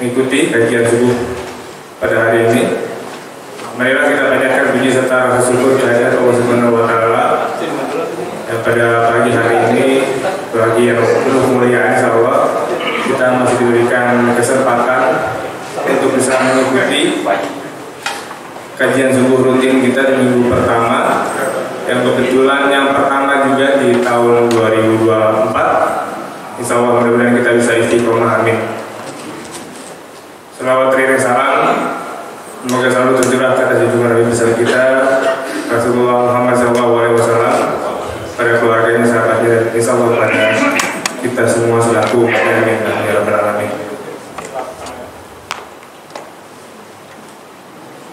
mengikuti kajian subuh pada hari ini. Marilah kita panjatkan puji serta rasa syukur kehadirat Allah Subhanahu wa taala yang pada pagi hari ini, pagi yang penuh kemuliaan insyaallah, kita masih diberikan kesempatan untuk bisa mengikuti kajian subuh rutin kita di minggu pertama, yang kebetulan yang pertama juga di tahun 2024. Insyaallah mudah-mudahan kita bisa istiqomah, amin. Selawat teriring salam semoga selalu tercurah atas junjungan Nabi besar kita Rasulullah Muhammad SAW, pada keluarganya, sahabatnya, dan insyaallah pada kita semua selaku amin ya rabbal alamin.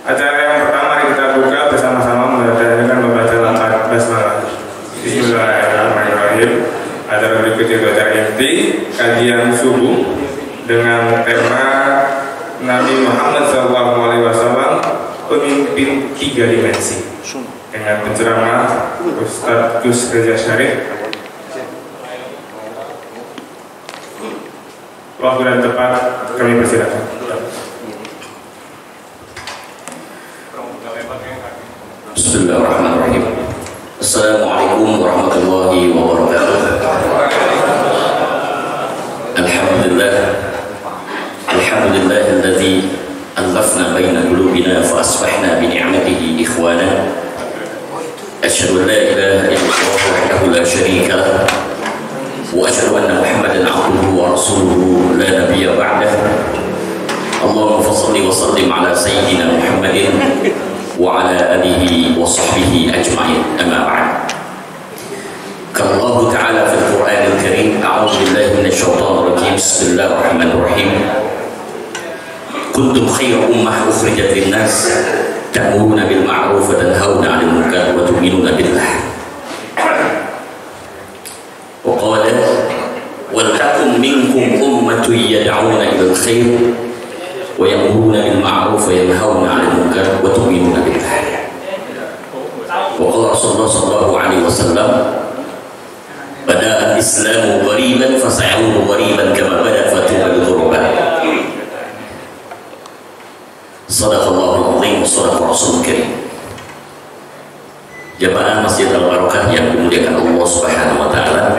Acara yang pertama kita buka bersama-sama dengan membaca lafaz basmalah. Bismillahirrahmanirrahim. Acara berikut itu acara inti kajian subuh dengan tema Nabi Muhammad SAW, pemimpin tiga dimensi, dengan penceramah Ustaz Gus Reza Syarif. Waktu dan tempat kami persilakan. Bismillahirrahmanirrahim. Assalamualaikum warahmatullahi wabarakatuh. Alhamdulillahilladzi allafna baina qulubina fa asbahna bi ni'matihi ikhwana. Asyhadu an la ilaha illallah wahdahu la syarika lah wa asyhadu anna Muhammadan 'abduhu wa rasuluhu la nabiyya ba'dah. Allahumma shalli wa sallim ala sayyidina Muhammadin wa ala alihi wa sahbihi ajma'in, amma ba'd. Qala Allah ta'ala fil Qur'anil Karim, a'udzu billahi minasyaitonir rajim. Bismillahirrahmanirrahim. Kuntum khayra ummah ukhrijat lin-nas ta'muruna bil ma'ruf wa tanhauna 'anil munkar wa tu'minuna billah. Wa qala wal takum minkum ummatun yad'una ilal khair wa ya'muruna bil ma'ruf wa yanhauna 'anil munkar wa tu'minuna billah. Wa qala Rasulullah sallallahu alaihi wasallam, bada al-islamu ghariban fa sayaudu ghariban kama bada fatuba bil ghuraba. Sadaqallahul azim wa sadaqa rasulul karim. Jamaah Masjid Al-Barakah yang dimuliakan Allah Subhanahu wa taala.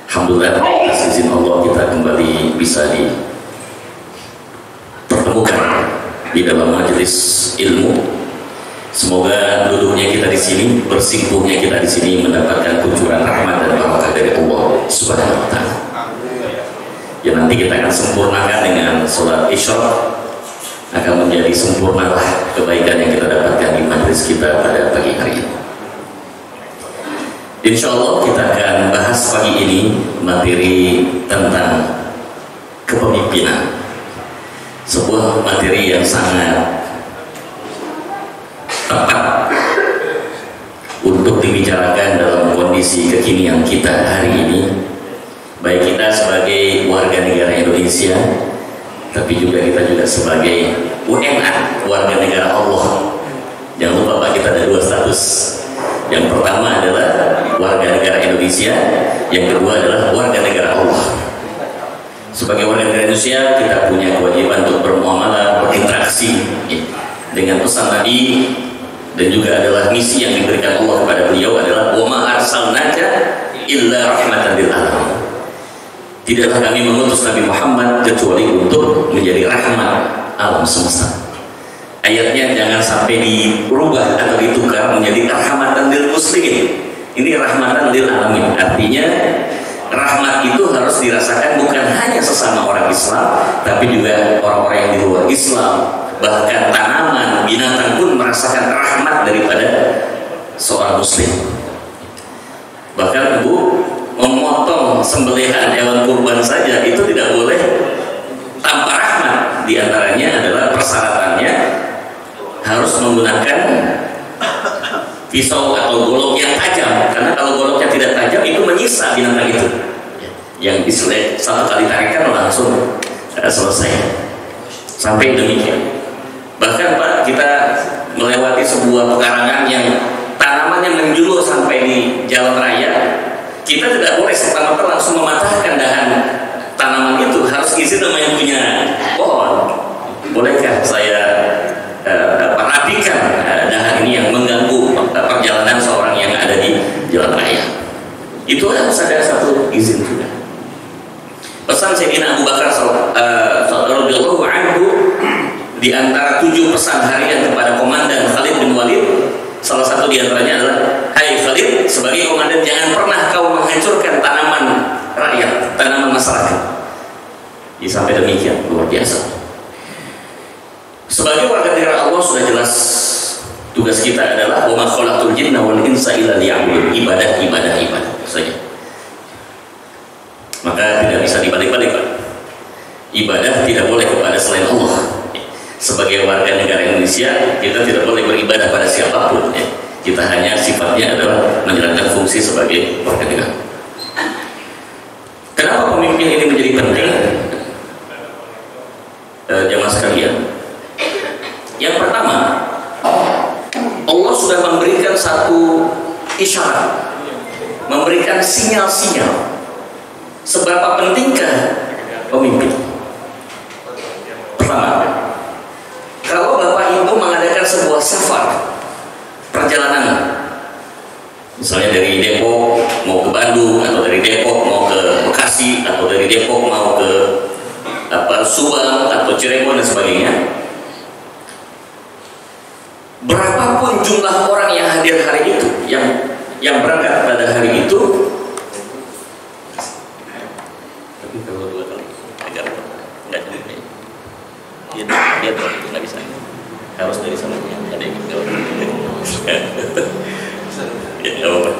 Alhamdulillah, atas izin Allah kita kembali bisa dipertemukan di dalam majelis ilmu. Semoga duduknya kita di sini, bersimpuhnya kita di sini mendapatkan kucuran rahmat dan barakah dari Allah Subhanahu wa taala. Ya, nanti kita akan sempurnakan dengan salat isya, akan menjadi sempurnalah kebaikan yang kita dapatkan di majelis kita pada pagi hari ini. Insya Allah kita akan bahas pagi ini materi tentang kepemimpinan, sebuah materi yang sangat tepat untuk dibicarakan dalam kondisi kekinian kita hari ini, baik kita sebagai warga negara Indonesia, tapi juga kita sebagai WNA, warga negara Allah. Jangan lupa Pak, kita ada dua status. Yang pertama adalah warga negara Indonesia, yang kedua adalah warga negara Allah. Sebagai warga negara Indonesia, kita punya kewajiban untuk bermuamalah, berinteraksi dengan pesan Nabi, dan juga adalah misi yang diberikan Allah kepada beliau adalah wa ma arsalnaka illa rahmatan lil alamin. Tidaklah kami mengutus Nabi Muhammad kecuali untuk menjadi rahmat alam semesta. Ayatnya jangan sampai dirubah atau ditukar menjadi rahmatan lil muslimin. Ini rahmatan lil alamin. Artinya rahmat itu harus dirasakan bukan hanya sesama orang Islam, tapi juga orang-orang yang di luar Islam. Bahkan tanaman, binatang pun merasakan rahmat daripada seorang muslim. Bahkan Ibu, memotong sembelihan hewan kurban saja itu tidak boleh tanpa rahmat. Di antaranya adalah persyaratannya harus menggunakan pisau atau golok yang tajam, karena kalau goloknya tidak tajam itu menyisa binatang itu, yang diselek satu kali tarikan langsung selesai. Sampai demikian. Bahkan Pak, kita melewati sebuah pekarangan yang tanamannya menjulur sampai di jalan raya, kita tidak boleh serta-merta langsung mematahkan dahan tanaman itu harus izin sama yang punya pohon. Bolehkah saya rapikan dahan ini yang mengganggu perjalanan seorang yang ada di jalan raya? Itu harus ada satu izin juga. Pesan Sayyidina Abu Bakar radhiyallahu anhu di antara 7 pesan harian kepada komandan Khalid bin Walid, salah satu di antaranya adalah, hai Khalid, sebagai komandan jangan pernah kau menghancurkan tanaman rakyat, tanaman masyarakat. Sampai demikian, luar biasa. Sebagai warga negara Allah sudah jelas tugas kita adalah wa ma khalaqtul jinna wal insa illa liya'budun, ibadah saja. Maka tidak bisa dibalik-balik, Pak. Ibadah tidak boleh kepada selain Allah. Sebagai warga negara Indonesia, kita tidak boleh beribadah pada siapapun. Kita hanya sifatnya adalah menjalankan fungsi sebagai warga negara. Kenapa pemimpin ini menjadi penting? Jamaah sekalian, yang pertama, Allah sudah memberikan satu isyarat, memberikan sinyal-sinyal seberapa pentingkah pemimpin. Pertama, kalau Bapak Ibu mengadakan sebuah safar perjalanan, misalnya dari Depok mau ke Bandung, atau dari Depok mau ke Bekasi, atau dari Depok mau ke Subang atau Cirebon dan sebagainya, berapapun jumlah orang yang hadir hari itu, yang berangkat pada hari itu, tapi kalau 2 kali agar nggak jadi dia tuh nggak bisa, harus dari sana ada yang gitu. Ya nggak apa-apa.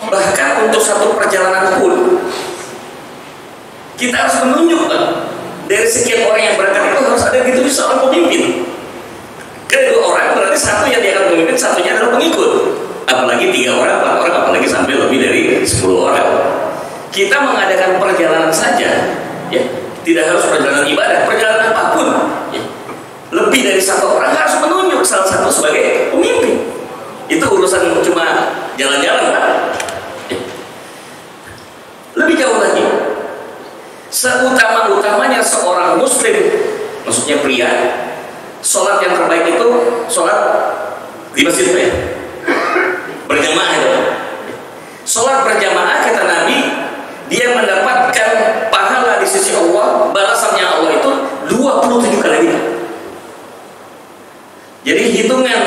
Bahkan untuk satu perjalanan pun kita harus menunjukkan dari sekian orang yang berangkat itu harus ada gitu seorang pemimpin. Kedua orang berarti satu yang dia akan memimpin, satunya adalah pengikut. Apalagi 3 orang, 4 orang, apalagi sampai lebih dari 10 orang. Kita mengadakan perjalanan saja, ya, tidak harus perjalanan ibadah, perjalanan apapun, ya, lebih dari 1 orang harus menunjuk salah satu sebagai pemimpin. Itu urusan cuma jalan-jalan, Pak. Ya. Lebih jauh lagi, seutama-utamanya seorang muslim, maksudnya pria, sholat yang terbaik itu sholat di masjid, ya, berjamaah itu. Sholat berjamaah kata Nabi, dia mendapatkan pahala di sisi Allah, balasannya Allah itu 27 kali lipat. Jadi hitungan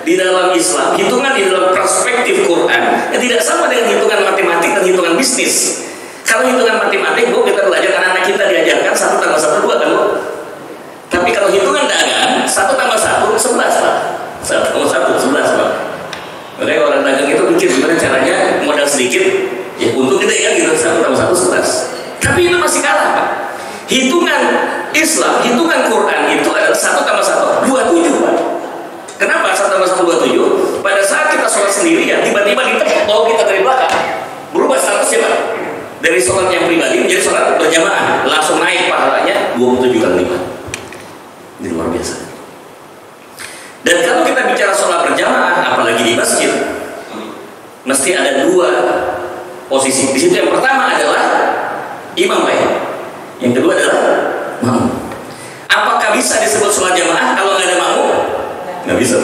di dalam Islam, hitungan di dalam perspektif Quran, tidak sama dengan hitungan matematik dan hitungan bisnis. Kalau hitungan matematik, Bu, kita belajar, anak-anak kita diajarkan 1 tambah 1 2, kan, Bu? Tapi kalau hitungan dagang, 1 tambah 1 11, Pak. 1 tambah 1 11, Pak. Mereka orang dagang itu pikir gimana caranya modal sedikit, ya untung gede kan gitu, 1 tambah 1 11. Tapi itu masih kalah, Pak. Hitungan Islam, hitungan Quran itu adalah 1 tambah 1 27, Pak. Kenapa 1 tambah 1 27? Pada saat kita sholat sendirian, tiba-tiba ditepuk bawah kita dari belakang, berubah statusnya, Pak. Dari sholat yang pribadi menjadi sholat berjamaah, langsung naik pahalanya 27 kali lipat. Ini luar biasa. Dan kalau kita bicara sholat berjamaah, apalagi di masjid, mesti ada 2 posisi. Di situ yang pertama adalah imam, Pak. Yang kedua adalah makmum. Apakah bisa disebut sholat jamaah kalau nggak ada makmum? Nggak bisa.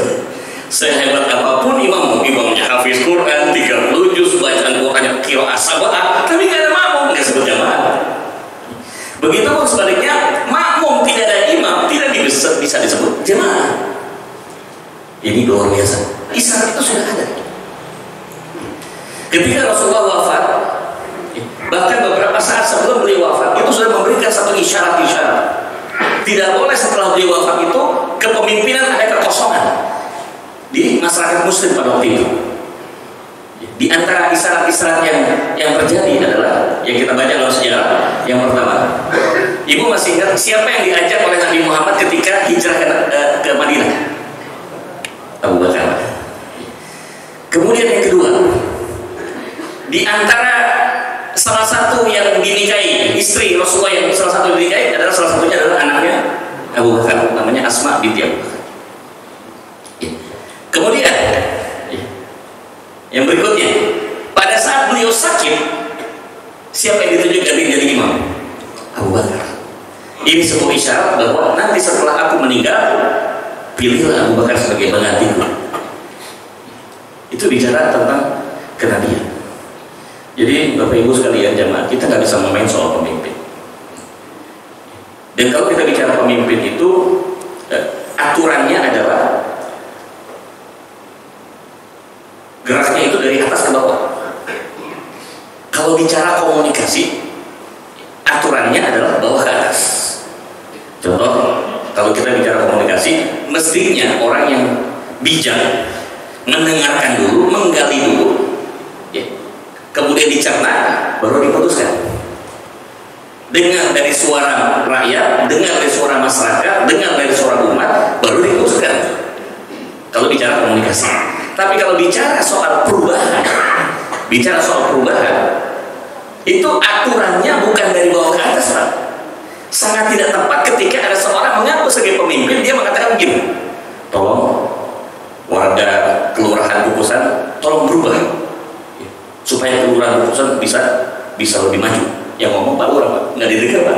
Sehebat apapun imamnya hafiz Quran, 30 juz, bacaan Qurannya qiraah sab'ah, tapi nggak ada makmum, nggak sebut jamaah. Begitu pun sebaliknya, makmum tidak ada imam, tidak bisa disebut jamaah. Ini luar biasa. Isyarat itu sudah ada. Ketika Rasulullah wafat, bahkan beberapa saat sebelum beliau wafat, itu sudah memberikan satu isyarat-isyarat. Tidak boleh setelah beliau wafat itu kepemimpinan ada kekosongan di masyarakat muslim pada waktu itu. Di antara isyarat-isyarat yang terjadi adalah yang kita baca dalam sejarah. Yang pertama, Ibu masih ingat siapa yang diajak oleh Nabi Muhammad ketika hijrah ke Madinah? Abu Bakar. Kemudian yang kedua, di antara salah satu yang dinikahi, istri Rasulullah yang salah satu dinikahi adalah salah satunya adalah anaknya Abu Bakar, namanya Asma binti Abu Bakar. Kemudian Yang berikutnya, pada saat beliau sakit, siapa yang ditunjuk jadi imam? Abu Bakar. Ini sebuah isyarat bahwa nanti setelah aku meninggal, pilihlah Abu Bakar sebagai penggantiku. Itu bicara tentang kenabian. Jadi Bapak Ibu sekalian jamaah, kita nggak bisa memain soal pemimpin. Dan kalau kita bicara pemimpin itu, aturannya adalah geraknya itu dari atas ke bawah. Kalau bicara komunikasi, aturannya adalah bawah ke atas. Contoh, kalau kita bicara komunikasi, mestinya orang yang bijak mendengarkan dulu, menggali dulu, ya, kemudian dicerna, baru diputuskan. Dengar dari suara rakyat, dengar dari suara masyarakat, dengar dari suara umat, baru diputuskan. Kalau bicara komunikasi. Tapi kalau bicara soal perubahan, itu aturannya bukan dari bawah ke atas, Pak. Sangat tidak tepat ketika ada seorang mengaku sebagai pemimpin, dia mengatakan begini, tolong warga kelurahan Kukusan, tolong berubah supaya kelurahan Kukusan bisa lebih maju. Yang ngomong Pak Lurah, Pak, nggak didengar, Pak.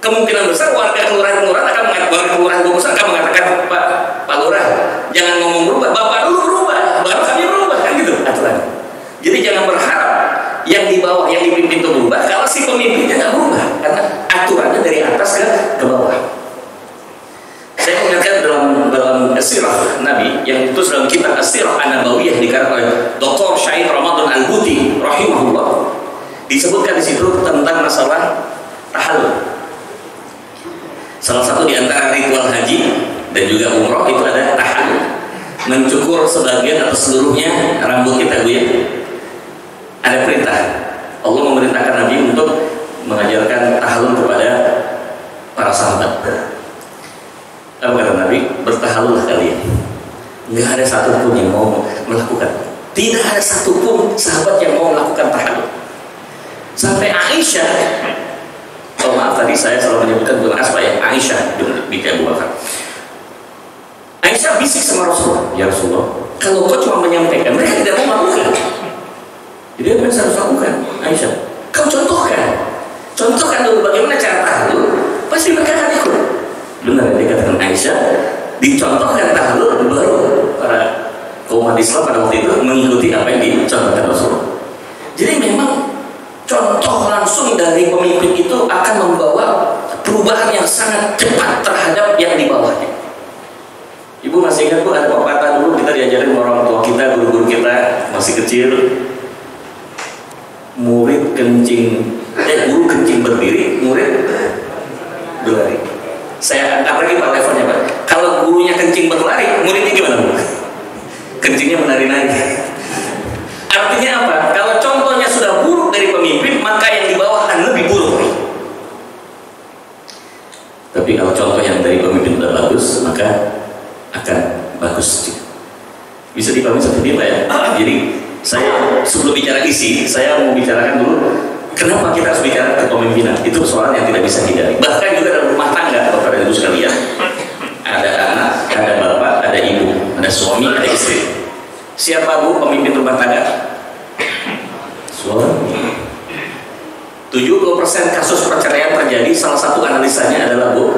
Kemungkinan besar warga kelurahan Kukusan akan mengatakan, Pak Lurah, jangan ngomong berubah, Bapak dulu berubah, baru kami berubah, kan gitu aturan. Jadi jangan berharap yang di bawah, yang dipimpin itu berubah kalau si pemimpinnya nggak berubah, karena aturannya dari atas ke bawah. Saya mengingatkan dalam sirah Nabi yang itu dalam kitab As-Sirah An-Nabawiyah dikarang oleh Dr. Syahid Ramadan Al-Buti rahimahullah, disebutkan di situ tentang masalah tahallul. Salah satu di antara ritual haji dan juga umroh itu ada tahallul, mencukur sebagian atau seluruhnya rambut kita, Bu, ya. Ada perintah, Allah memerintahkan Nabi untuk mengajarkan tahallul kepada para sahabat. Apa kata Nabi? Bertahallullah kalian. Nggak ada satupun yang mau melakukan. Tidak ada satupun sahabat yang mau melakukan tahallul. Sampai Aisyah, oh maaf tadi saya selalu menyebutkan bukan Asma ya, Aisyah binti Abu Bakar. Aisyah bisik sama Rasulullah, ya Rasulullah, kalau kau cuma menyampaikan, mereka tidak mau melakukan. Jadi apa yang harus lakukan? Aisyah, kau contohkan dulu bagaimana cara tahallul, pasti mereka akan ikut. Benar yang dikatakan Aisyah, dicontohkan tahallul, baru para kaum umat Islam pada waktu itu mengikuti apa yang dicontohkan Rasulullah. Jadi memang contoh langsung dari pemimpin itu akan membawa perubahan yang sangat cepat terhadap yang di bawahnya. Ibu masih ingat, Bu, ada pepatah dulu kita diajarin orang tua kita, guru-guru kita masih kecil, guru kencing berdiri, murid berlari. Saya angkat lagi Pak levelnya, Pak. Kalau gurunya kencing berlari, muridnya gimana, Bu? Kencingnya menari-nari. Artinya apa? Kalau contohnya sudah buruk dari pemimpin, maka yang di bawah akan lebih buruk. Tapi kalau contoh yang dari pemimpin sudah bagus, maka akan bagus juga. Bisa dipahami seperti ini, Pak, ya? Jadi saya sebelum bicara isi, saya mau bicarakan dulu kenapa kita harus bicara kepemimpinan. Itu soal yang tidak bisa hindari. Bahkan juga dalam rumah tangga, Bapak dan Ibu sekalian, ada anak, ada bapak, ada ibu, ada suami, ada istri. Siapa, Bu, pemimpin rumah tangga? Suami. 70% kasus perceraian terjadi, salah satu analisanya adalah, Bu,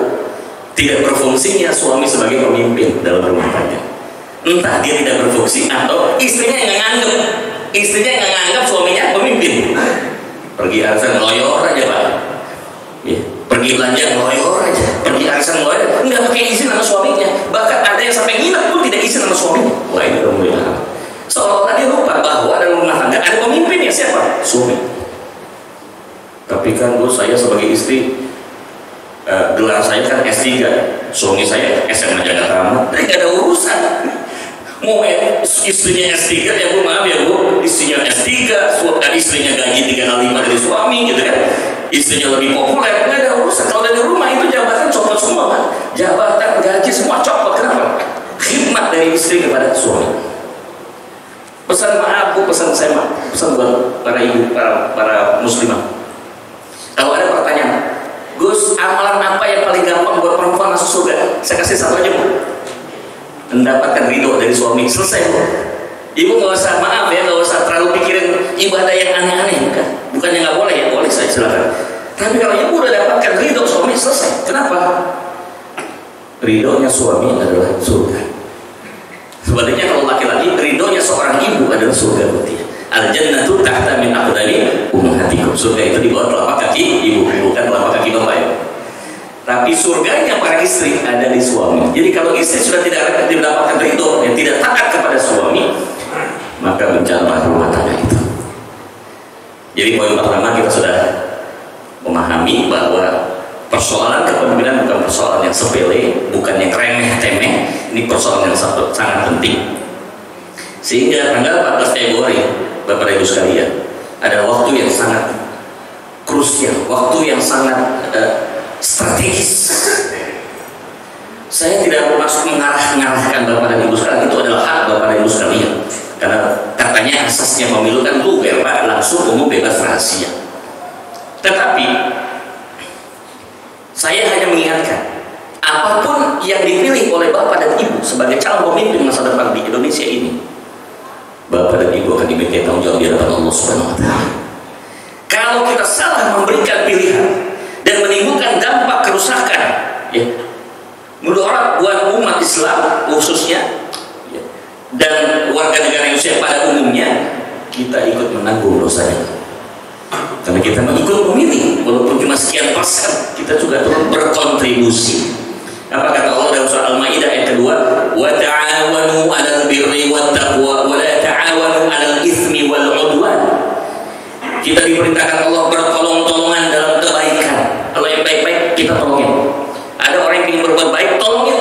tidak berfungsinya suami sebagai pemimpin dalam rumah tangga. Entah dia tidak berfungsi atau istrinya yang nggak nganggap suaminya pemimpin. Pergi arisan ngeloyor aja, Pak. Ya. Pergi belanja ngeloyor aja. Pergi arisan ngeloyor, nggak pakai izin sama suaminya. Bahkan ada yang sampai nginep pun tidak izin sama suaminya. Wah, ini udah mulai mahal. Seolah-olah dia lupa bahwa dalam rumah tangga ada pemimpin ya, siapa? Suami. Tapi kan, Bu, saya sebagai istri, gelar saya kan S3, suami saya SMA Jakarta. Nggak ada urusan. Mau istrinya S3, ya Bu, maaf ya Bu, istrinya S3, istrinya gaji 3 kali lipat dari suami, gitu kan, istrinya lebih populer, nggak ada urusan. Kalau dari rumah itu jabatan copot semua, Pak. Jabatan, gaji semua copot. Kenapa? Khidmat dari istri kepada suami. Pesan maaf, Bu, pesan saya maaf, pesan buat para ibu, para muslimah. Kalau ada pertanyaan, Gus, amalan apa yang paling gampang buat perempuan masuk surga? Saya kasih satu aja, Bu. Mendapatkan ridho dari suami, selesai, Bu. Ibu nggak usah, maaf ya, nggak usah terlalu pikirin ibadah yang aneh-aneh, bukannya nggak boleh ya, boleh saya silakan. Tapi kalau ibu udah dapatkan ridho suami, selesai. Kenapa? Ridhonya suami adalah surga. Sebaliknya kalau laki-laki, ridhonya seorang ibu adalah surga berarti. Al-jannatu tahta min aqdami ummahatikum. Surga itu di bawah telapak kaki ibu, bukan telapak kaki bapak ya. Tapi surganya para istri ada di suami. Jadi kalau istri sudah tidak mendapatkan ridho, yang tidak taat kepada suami, maka bencana rumah tangga itu. Jadi poin pertama kita sudah memahami bahwa persoalan kepemimpinan bukan persoalan yang sepele, bukan yang remeh-temeh. Ini persoalan yang sangat penting. Sehingga tanggal 14 Februari, Bapak Ibu sekalian, ada waktu yang sangat krusial, waktu yang sangat strategis. Saya tidak bermaksud mengarahkan Bapak dan Ibu sekalian, itu adalah hak Bapak dan Ibu sekalian. Karena katanya asasnya pemilu kan luber, Pak, langsung umum bebas rahasia. Tetapi saya hanya mengingatkan, apapun yang dipilih oleh Bapak dan Ibu sebagai calon pemimpin masa depan di Indonesia ini, Bapak dan Ibu akan diminta tanggung jawab di hadapan Allah Subhanahu wa Ta'ala. Kalau kita salah memberikan pilihan dan menimbulkan dampak kerusakan, ya, mudarat buat umat Islam khususnya, ya, dan warga negara Indonesia pada umumnya, kita ikut menanggung dosanya. Karena kita mengikut memilih, walaupun cuma sekian persen, kita juga turut berkontribusi. Apa kata Allah dalam surah Al-Maidah ayat kedua? Wa ta'awanu 'alal birri wat taqwa wa la ta'awanu 'alal itsmi wal 'udwan. Kita diperintahkan Allah bertolong-tolongan dalam kebaikan. Kalau yang baik-baik kita tolongin. Ada orang yang ingin berbuat baik, tolongin.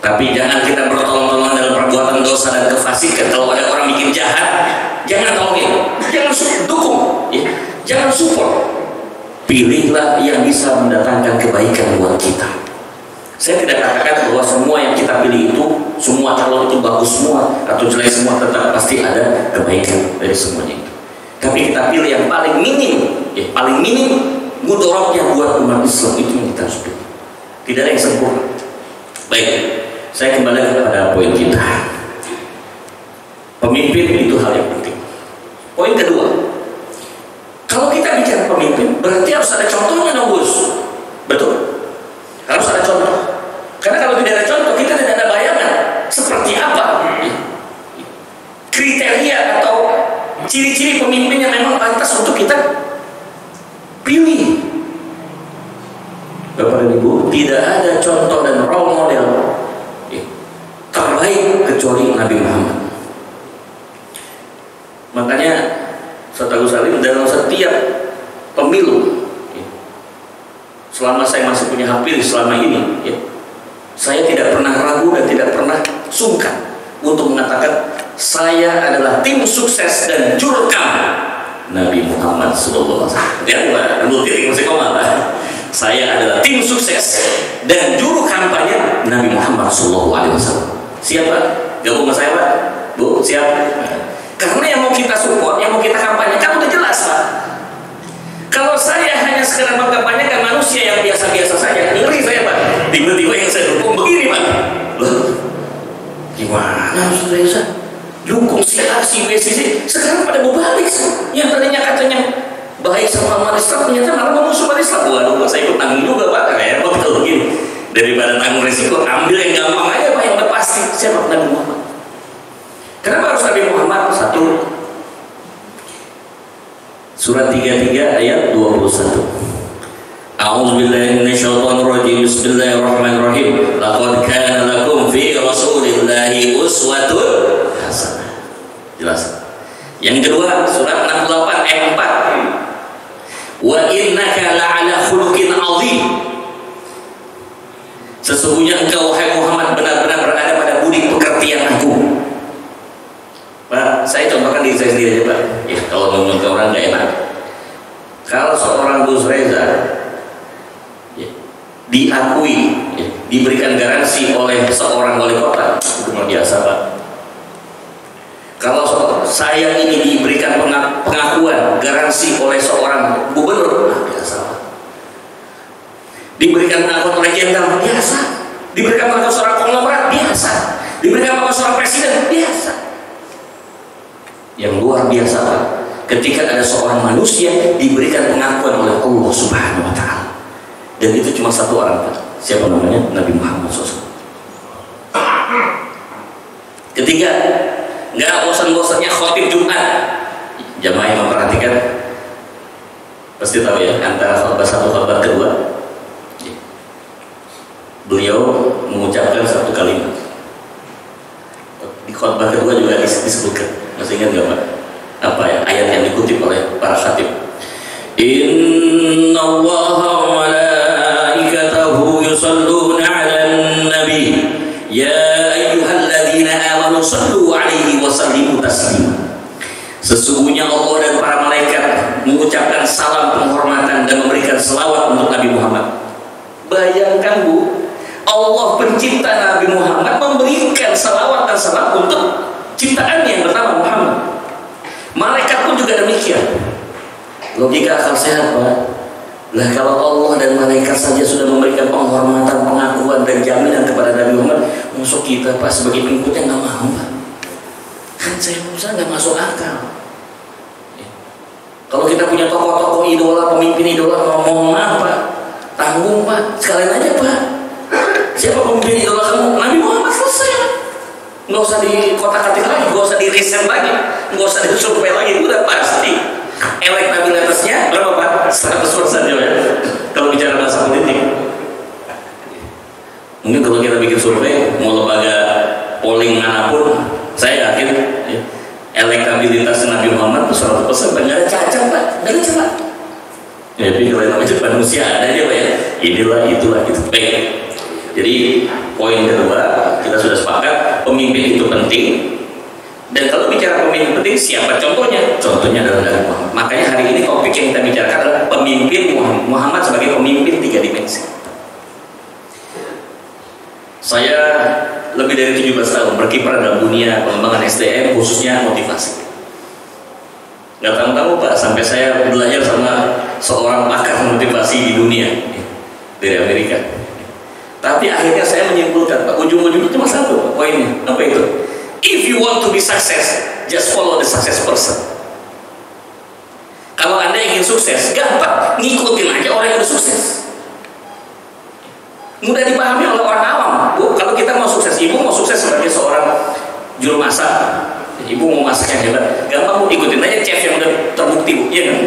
Tapi jangan kita bertolong-tolongan dalam perbuatan dosa dan kefasikan. Kalau ada orang bikin jahat, jangan tolongin, jangan dukung, ya. Jangan support. Pilihlah yang bisa mendatangkan kebaikan buat kita. Saya tidak katakan bahwa semua yang kita pilih itu, semua calon itu bagus semua atau jelek semua, tetap pasti ada kebaikan dari semuanya itu. Tapi kita pilih yang paling minim, ya, paling minim mudaratnya buat umat Islam, itu yang kita harus pilih. Tidak ada yang sempurna. Baik, saya kembali kepada poin kita. Pemimpin itu hal yang penting. Poin kedua, kalau kita bicara pemimpin, berarti harus ada contohnya dong, Gus. Betul? Harus ada contoh. Karena kalau tidak ada contoh, kita tidak ada bayangan seperti apa kriteria atau ciri-ciri pemimpin yang memang pantas untuk kita pilih. Bapak dan Ibu, tidak ada contoh dan role model terbaik kecuali Nabi Muhammad. Makanya Ustaz Salim dalam setiap pemilu, selama saya masih punya hak pilih selama ini, ya, saya tidak pernah ragu dan tidak pernah sungkan untuk mengatakan saya adalah tim sukses dan jurkam Nabi Muhammad SAW. Lihat Pak, diri masih koma Pak. Saya adalah tim sukses dan juru kampanye Nabi Muhammad SAW. Siapa? Gabung sama saya Pak? Bu, siap? Karena yang mau kita support, yang mau kita kampanye, kan udah jelas Pak. Kalau saya hanya sekedar mengkampanyekan manusia yang biasa-biasa saja, ngeri saya Pak. Tiba-tiba yang saya dukung begini Pak. Loh, gimana saudara? Dukung si A, si B, si C, sekarang pada berbalik. Yang tadinya katanya baik sama umat Islam, ternyata malah memusuh umat Islam. Waduh, saya ikut tanggung juga Pak. Kayak apa betul begini? Daripada tanggung resiko, ambil yang gampang aja Pak, yang udah pasti. Siapa Nabi Muhammad? Kenapa harus Nabi Muhammad? Satu, surat 33 ayat 21. A'udzubillahi minasyaitonirrajim. Bismillahirrahmanirrahim. Laqad kana lakum fi rasulillahi uswatun hasanah. Jelas. Yang kedua, surat 68 ayat 4. Wa innaka la'ala khuluqin 'adzim. Sesungguhnya engkau wahai Muhammad benar-benar berada pada budi pekerti yang agung. Pak, saya contohkan diri saya sendiri aja Pak. Ya, kalau ngomong ke orang nggak enak. Kalau seorang Gus Reza, ya, diakui, ya, diberikan garansi oleh seorang wali kota, itu luar biasa Pak. Kalau saya ini diberikan pengakuan, garansi oleh seorang gubernur, nah, biasa Pak. Diberikan pengakuan oleh jenderal, biasa. Diberikan pengakuan seorang konglomerat, biasa. Diberikan pengakuan seorang presiden, biasa. yang luar biasa, Pak. Ketika ada seorang manusia diberikan pengakuan oleh Allah Subhanahu wa Ta'ala, dan itu cuma satu orang, Pak. Siapa namanya? Nabi Muhammad SAW. Ketiga, nggak bosan-bosannya khotib Jumat. Jamaah yang memperhatikan pasti tahu ya, antara khutbah satu khutbah kedua beliau mengucapkan satu kalimat. Di khutbah kedua juga disebutkan, masih ingat nggak Pak? Apa ya ayat yang dikutip oleh para khatib? Inna Allaha wa malaikatahu yusalluna 'alan nabi ya ayyuhalladzina amanu sallu 'alaihi wa sallimu taslima. Sesungguhnya Allah dan para malaikat mengucapkan salam penghormatan dan memberikan selawat untuk Nabi Muhammad. Bayangkan Bu, Allah pencipta Nabi Muhammad memberikan salawat dan salam untuk ciptaan yang bernama Muhammad. Malaikat pun juga demikian. Logika akal sehat Pak. Lah kalau Allah dan malaikat saja sudah memberikan penghormatan, pengakuan dan jaminan kepada Nabi Muhammad, masuk kita Pak sebagai pengikutnya nggak mau Pak. Kan saya Musa nggak masuk akal. Kalau kita punya tokoh-tokoh idola, pemimpin idola, ngomong apa? Tanggung Pak, sekalian aja Pak. Siapa pemimpin idola kamu? Nabi Muhammad, selesai. Nggak usah di kotak-katik lagi, nggak usah di riset lagi, nggak usah disurvei lagi, udah pasti. Elektabilitasnya berapa Pak? 100% ya. Kalau bicara bahasa politik. Mungkin kalau kita bikin survei, mau lembaga polling manapun, saya yakin ya, elektabilitas Nabi Muhammad 100%, nggak ada cacat Pak, nggak ada cacat. Ya, tapi kalau namanya manusia ada aja Pak ya. Inilah itulah gitu. Baik. Jadi poin kedua kita sudah sepakat pemimpin itu penting. Dan kalau bicara pemimpin penting, siapa contohnya? Contohnya adalah Nabi Muhammad. Makanya hari ini topik yang kita bicarakan adalah pemimpin Muhammad sebagai pemimpin 3 dimensi. Saya lebih dari 17 tahun berkiprah dalam dunia pengembangan SDM, khususnya motivasi. Nggak tahu-tahu Pak, sampai saya belajar sama seorang pakar motivasi di dunia dari Amerika. Tapi akhirnya saya menyimpulkan Pak, ujung-ujungnya cuma satu Pak, poinnya. Apa itu? If you want to be success, just follow the success person. Kalau Anda ingin sukses, gampang, ngikutin aja orang yang udah sukses. Mudah dipahami oleh orang awam. Bu, kalau kita mau sukses, ibu mau sukses sebagai seorang juru masak, ibu mau masak yang hebat, gampang Bu, ikutin aja chef yang udah terbukti Bu, ya kan?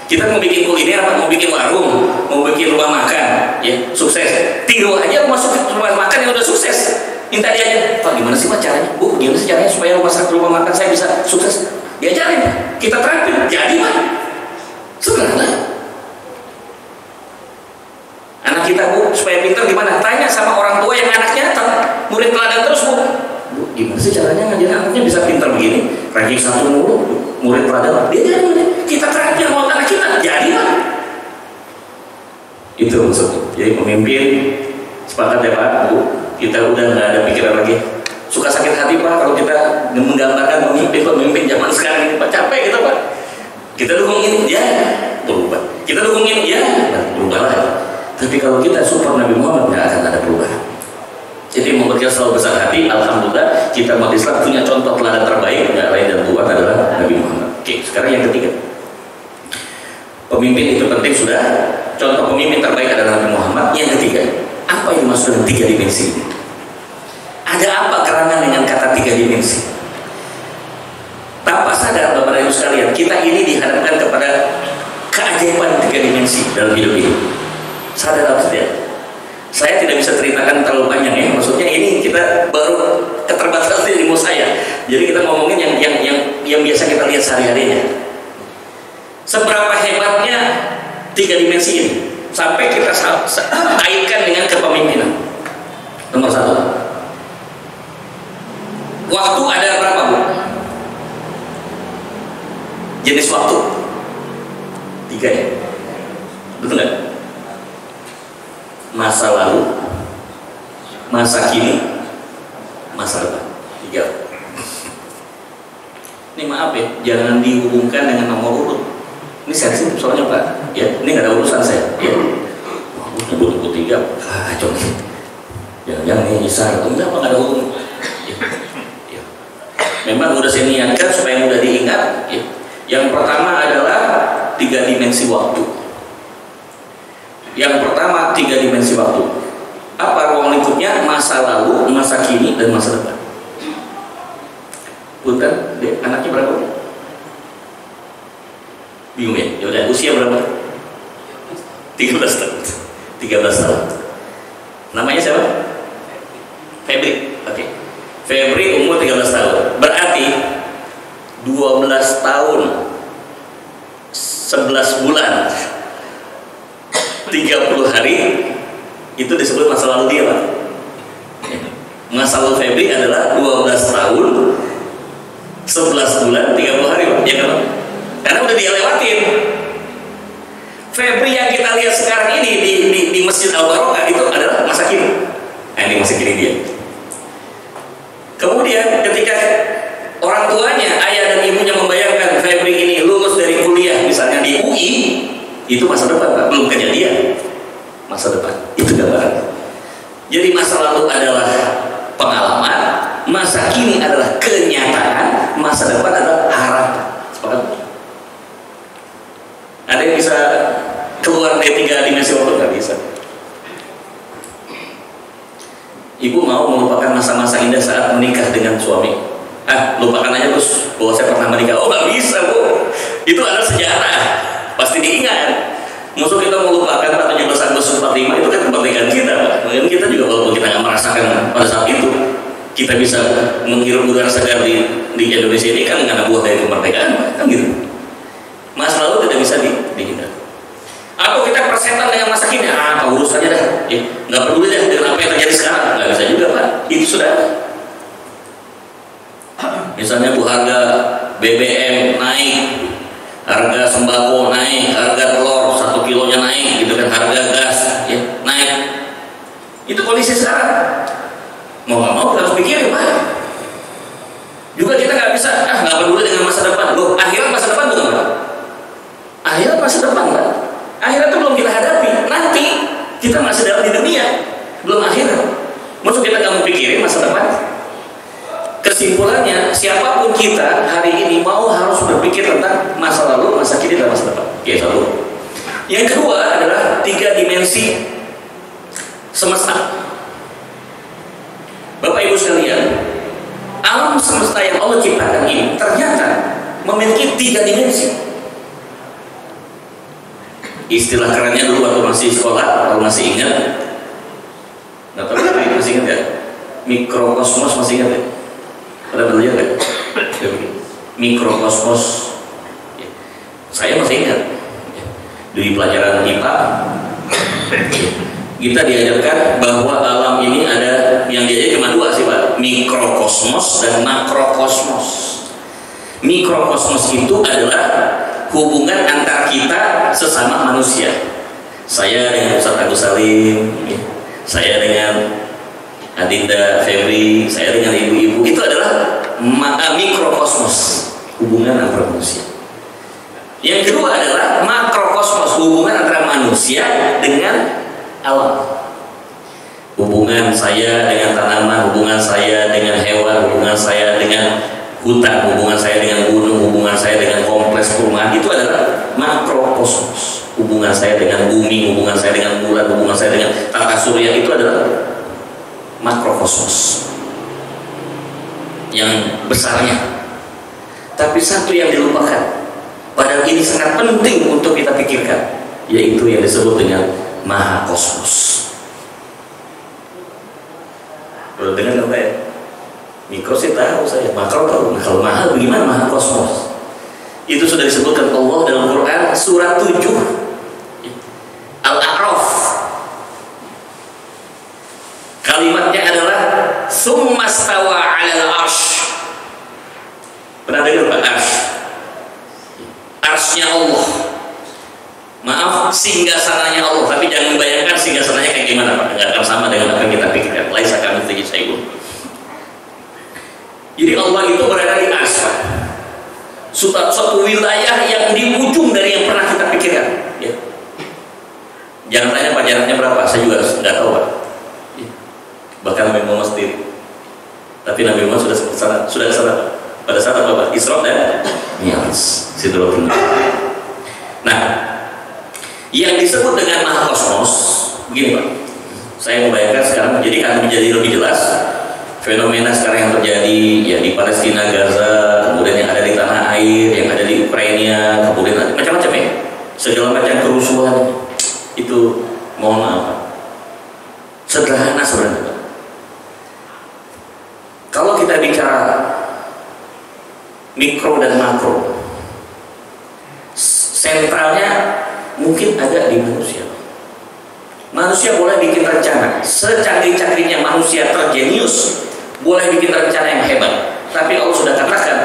Kita mau bikin kuliner apa? Mau bikin warung, mau bikin rumah makan, ya sukses. Tiru aja masuk ke rumah makan yang udah sukses. Minta dia aja, Pak gimana sih Pak caranya? Bu, gimana sih caranya supaya rumah makan saya bisa sukses? Diajarin, kita terapin, jadi Pak. Sederhana. Anak kita Bu, supaya pintar gimana? Tanya sama orang tua yang anaknya murid teladan terus Bu. Bu, gimana sih caranya ngajarin anaknya bisa pintar begini? Ranking 1 mulu, murid teladan. Dia jadi kita terapin sama anak kita, jadi Pak. Itu maksudnya. Jadi pemimpin sepakat ya Pak, Bu. Kita udah nggak ada pikiran lagi. Suka sakit hati Pak kalau kita menggambarkan pemimpin zaman sekarang ini Pak, capek kita Pak. Kita dukung ini, ya berubah. Kita dukung ini, ya berubah lah. Tapi kalau kita support Nabi Muhammad nggak akan ada perubahan. Jadi membuat kita selalu besar hati. Alhamdulillah kita umat Islam punya contoh teladan terbaik, nggak lain dan bukan adalah Nabi Muhammad. Oke, sekarang yang ketiga. Pemimpin itu penting sudah. Contoh pemimpin terbaik adalah Nabi Muhammad. Yang ketiga, apa yang dimaksud dengan 3 dimensi ini? Ada apa gerangan dengan kata 3 dimensi? Tanpa sadar Bapak Ibu sekalian, kita ini dihadapkan kepada keajaiban 3 dimensi dalam hidup ini. Sadar atau tidak? Saya tidak bisa ceritakan terlalu panjang ya. Maksudnya ini kita baru keterbatasan di ilmu saya. Jadi kita ngomongin yang biasa kita lihat sehari-harinya. Seberapa hebatnya 3 dimensi ini sampai kita kaitkan dengan kepemimpinan. Nomor 1, waktu ada berapa Bu? Jenis waktu 3 ya, betul nggak? Masa lalu, masa kini, masa depan. 3. Ini maaf ya, jangan dihubungkan dengan nomor urut. Ini sensitif soalnya Pak. Ya, ini nggak ada urusan saya. Ya, nyebut 3, kacau nih. Jangan-jangan ini nyisar, enggak Pak, nggak ada hubungan. Ya. Memang udah saya niatkan supaya mudah diingat ya. Yang pertama adalah 3 dimensi waktu. Yang pertama 3 dimensi waktu. Apa ruang lingkupnya? Masa lalu, masa kini, dan masa depan. Punten, anaknya berapa? Bingung ya? Yaudah, usia berapa? 13 tahun. 13 tahun. Namanya siapa? Febri. Oke. Febri umur 13 tahun. Berarti 12 tahun 11 bulan 30 hari itu disebut masa lalu dia, Pak. Masa lalu Febri adalah 12 tahun 11 bulan 30 hari, Pak. Ya kan, Pak? Karena udah dia lewatin. Febri yang kita lihat sekarang ini di Masjid Al-Barokah itu adalah masa kini. Nah, ini masa kini dia. Kemudian ketika orang tuanya, ayah dan ibunya membayangkan Febri ini lulus dari kuliah misalnya di UI, itu masa depan, Pak. Belum kejadian. Masa depan. Itu gambaran. Jadi masa lalu adalah pengalaman, masa kini adalah kenyataan, masa depan adalah harapan. Sepakat? Ada yang bisa keluar dari 3 dimensi waktu? Nggak bisa. Ibu mau melupakan masa-masa indah saat menikah dengan suami? Lupakan aja terus bahwa saya pernah menikah. Oh, nggak bisa, Bu. Itu adalah sejarah, pasti diingat. Musuh kita melupakan 17 Agustus 45 itu kan kemerdekaan kita, Pak. Mungkin kita juga walaupun kita nggak merasakan pada saat itu, kita bisa menghirup udara segar di Indonesia ini kan karena buah dari kemerdekaan, Pak. Kan gitu. Masa lalu tidak bisa dihindari. Atau kita persetan dengan masa kini, urusannya dah, ya, nggak peduli dah dengan apa yang terjadi sekarang, nggak bisa juga, Pak. Itu sudah. Misalnya Bu, harga BBM naik, harga sembako naik, harga telur 1 kilonya naik, gitu kan, harga gas ya naik. Itu kondisi sekarang. Mau nggak mau kita harus pikirin, Pak. Juga kita nggak bisa, nggak peduli dengan masa depan. Loh, akhirat masa depan bukan, Pak? Akhirat masa depan, Pak. Akhirat itu belum kita hadapi. Nanti kita masih dalam di dunia, belum akhirat. Maksud kita nggak mau pikirin masa depan. Kesimpulannya, siapapun kita hari ini mau harus berpikir tentang masa lalu, masa kini, dan masa depan. Ya, satu. Yang kedua adalah 3 dimensi semesta. Bapak Ibu sekalian, alam semesta yang Allah ciptakan ini ternyata memiliki 3 dimensi. Istilah kerennya dulu waktu masih sekolah, kalau masih ingat, nggak tahu masih ingat ya? Mikrokosmos masih ingat ya? Ada belajar nggak? Mikrokosmos. Ya. Saya masih ingat. Di pelajaran IPA, kita diajarkan bahwa alam ini ada yang diajarkan cuma 2 sih, Pak. Mikrokosmos dan makrokosmos. Mikrokosmos itu adalah hubungan antar kita sesama manusia. Saya dengan Ustaz Agus Salim, ya. Saya dengan Adinda Febri, saya dengan ibu-ibu, itu adalah mikrokosmos, hubungan antar manusia. Yang kedua adalah makrokosmos, hubungan antara manusia dengan alam. Hubungan saya dengan tanaman, hubungan saya dengan hewan, hubungan saya dengan hutan, hubungan saya dengan gunung, hubungan saya dengan kompleks perumahan, itu adalah makrokosmos. Hubungan saya dengan bumi, hubungan saya dengan bulan, hubungan saya dengan tata surya, itu adalah makrokosmos yang besarnya. Tapi satu yang dilupakan, padahal ini sangat penting untuk kita pikirkan, yaitu yang disebut dengan mahakosmos. Belum dengar apa ya? Mikro sih tahu saya, makro tahu. Nah, kalau mahal bagaimana mahakosmos? Itu sudah disebutkan Allah dalam Quran surat 7 Al-A'raf. Kalimatnya adalah summa stawa 'alal arsy. Pernah dengar Pak arsy? Arsy-nya Allah. Maaf, singgasananya Allah, tapi jangan membayangkan singgasananya kayak gimana, Pak. Enggak akan sama dengan apa yang kita pikirkan. Laisa kamitslihi syai'un. Jadi Allah itu berada di arsy, Pak. Suatu wilayah yang di ujung dari yang pernah kita pikirkan, ya. Jangan tanya Pak jaraknya berapa, saya juga nggak tahu, Pak. Ya. Bahkan Nabi Muhammad sendiri. Tapi Nabi Muhammad sudah kesana, Pak. pada saat apa? Isra dan Mi'raj. Sidratul Muntaha. Nah, yang disebut dengan maha kosmos, begini Pak. Saya membayangkan sekarang, jadi akan menjadi lebih jelas fenomena sekarang yang terjadi ya di Palestina, Gaza, kemudian yang ada di tanah air, yang ada di Ukraina, kemudian ada macam-macam ya, segala macam kerusuhan itu, mohon maaf, sederhana sebenarnya. Kalau kita bicara mikro dan makro, sentralnya mungkin ada di manusia. Manusia boleh bikin rencana, secanggih-canggihnya manusia terjenius, boleh bikin rencana yang hebat. Tapi Allah sudah katakan,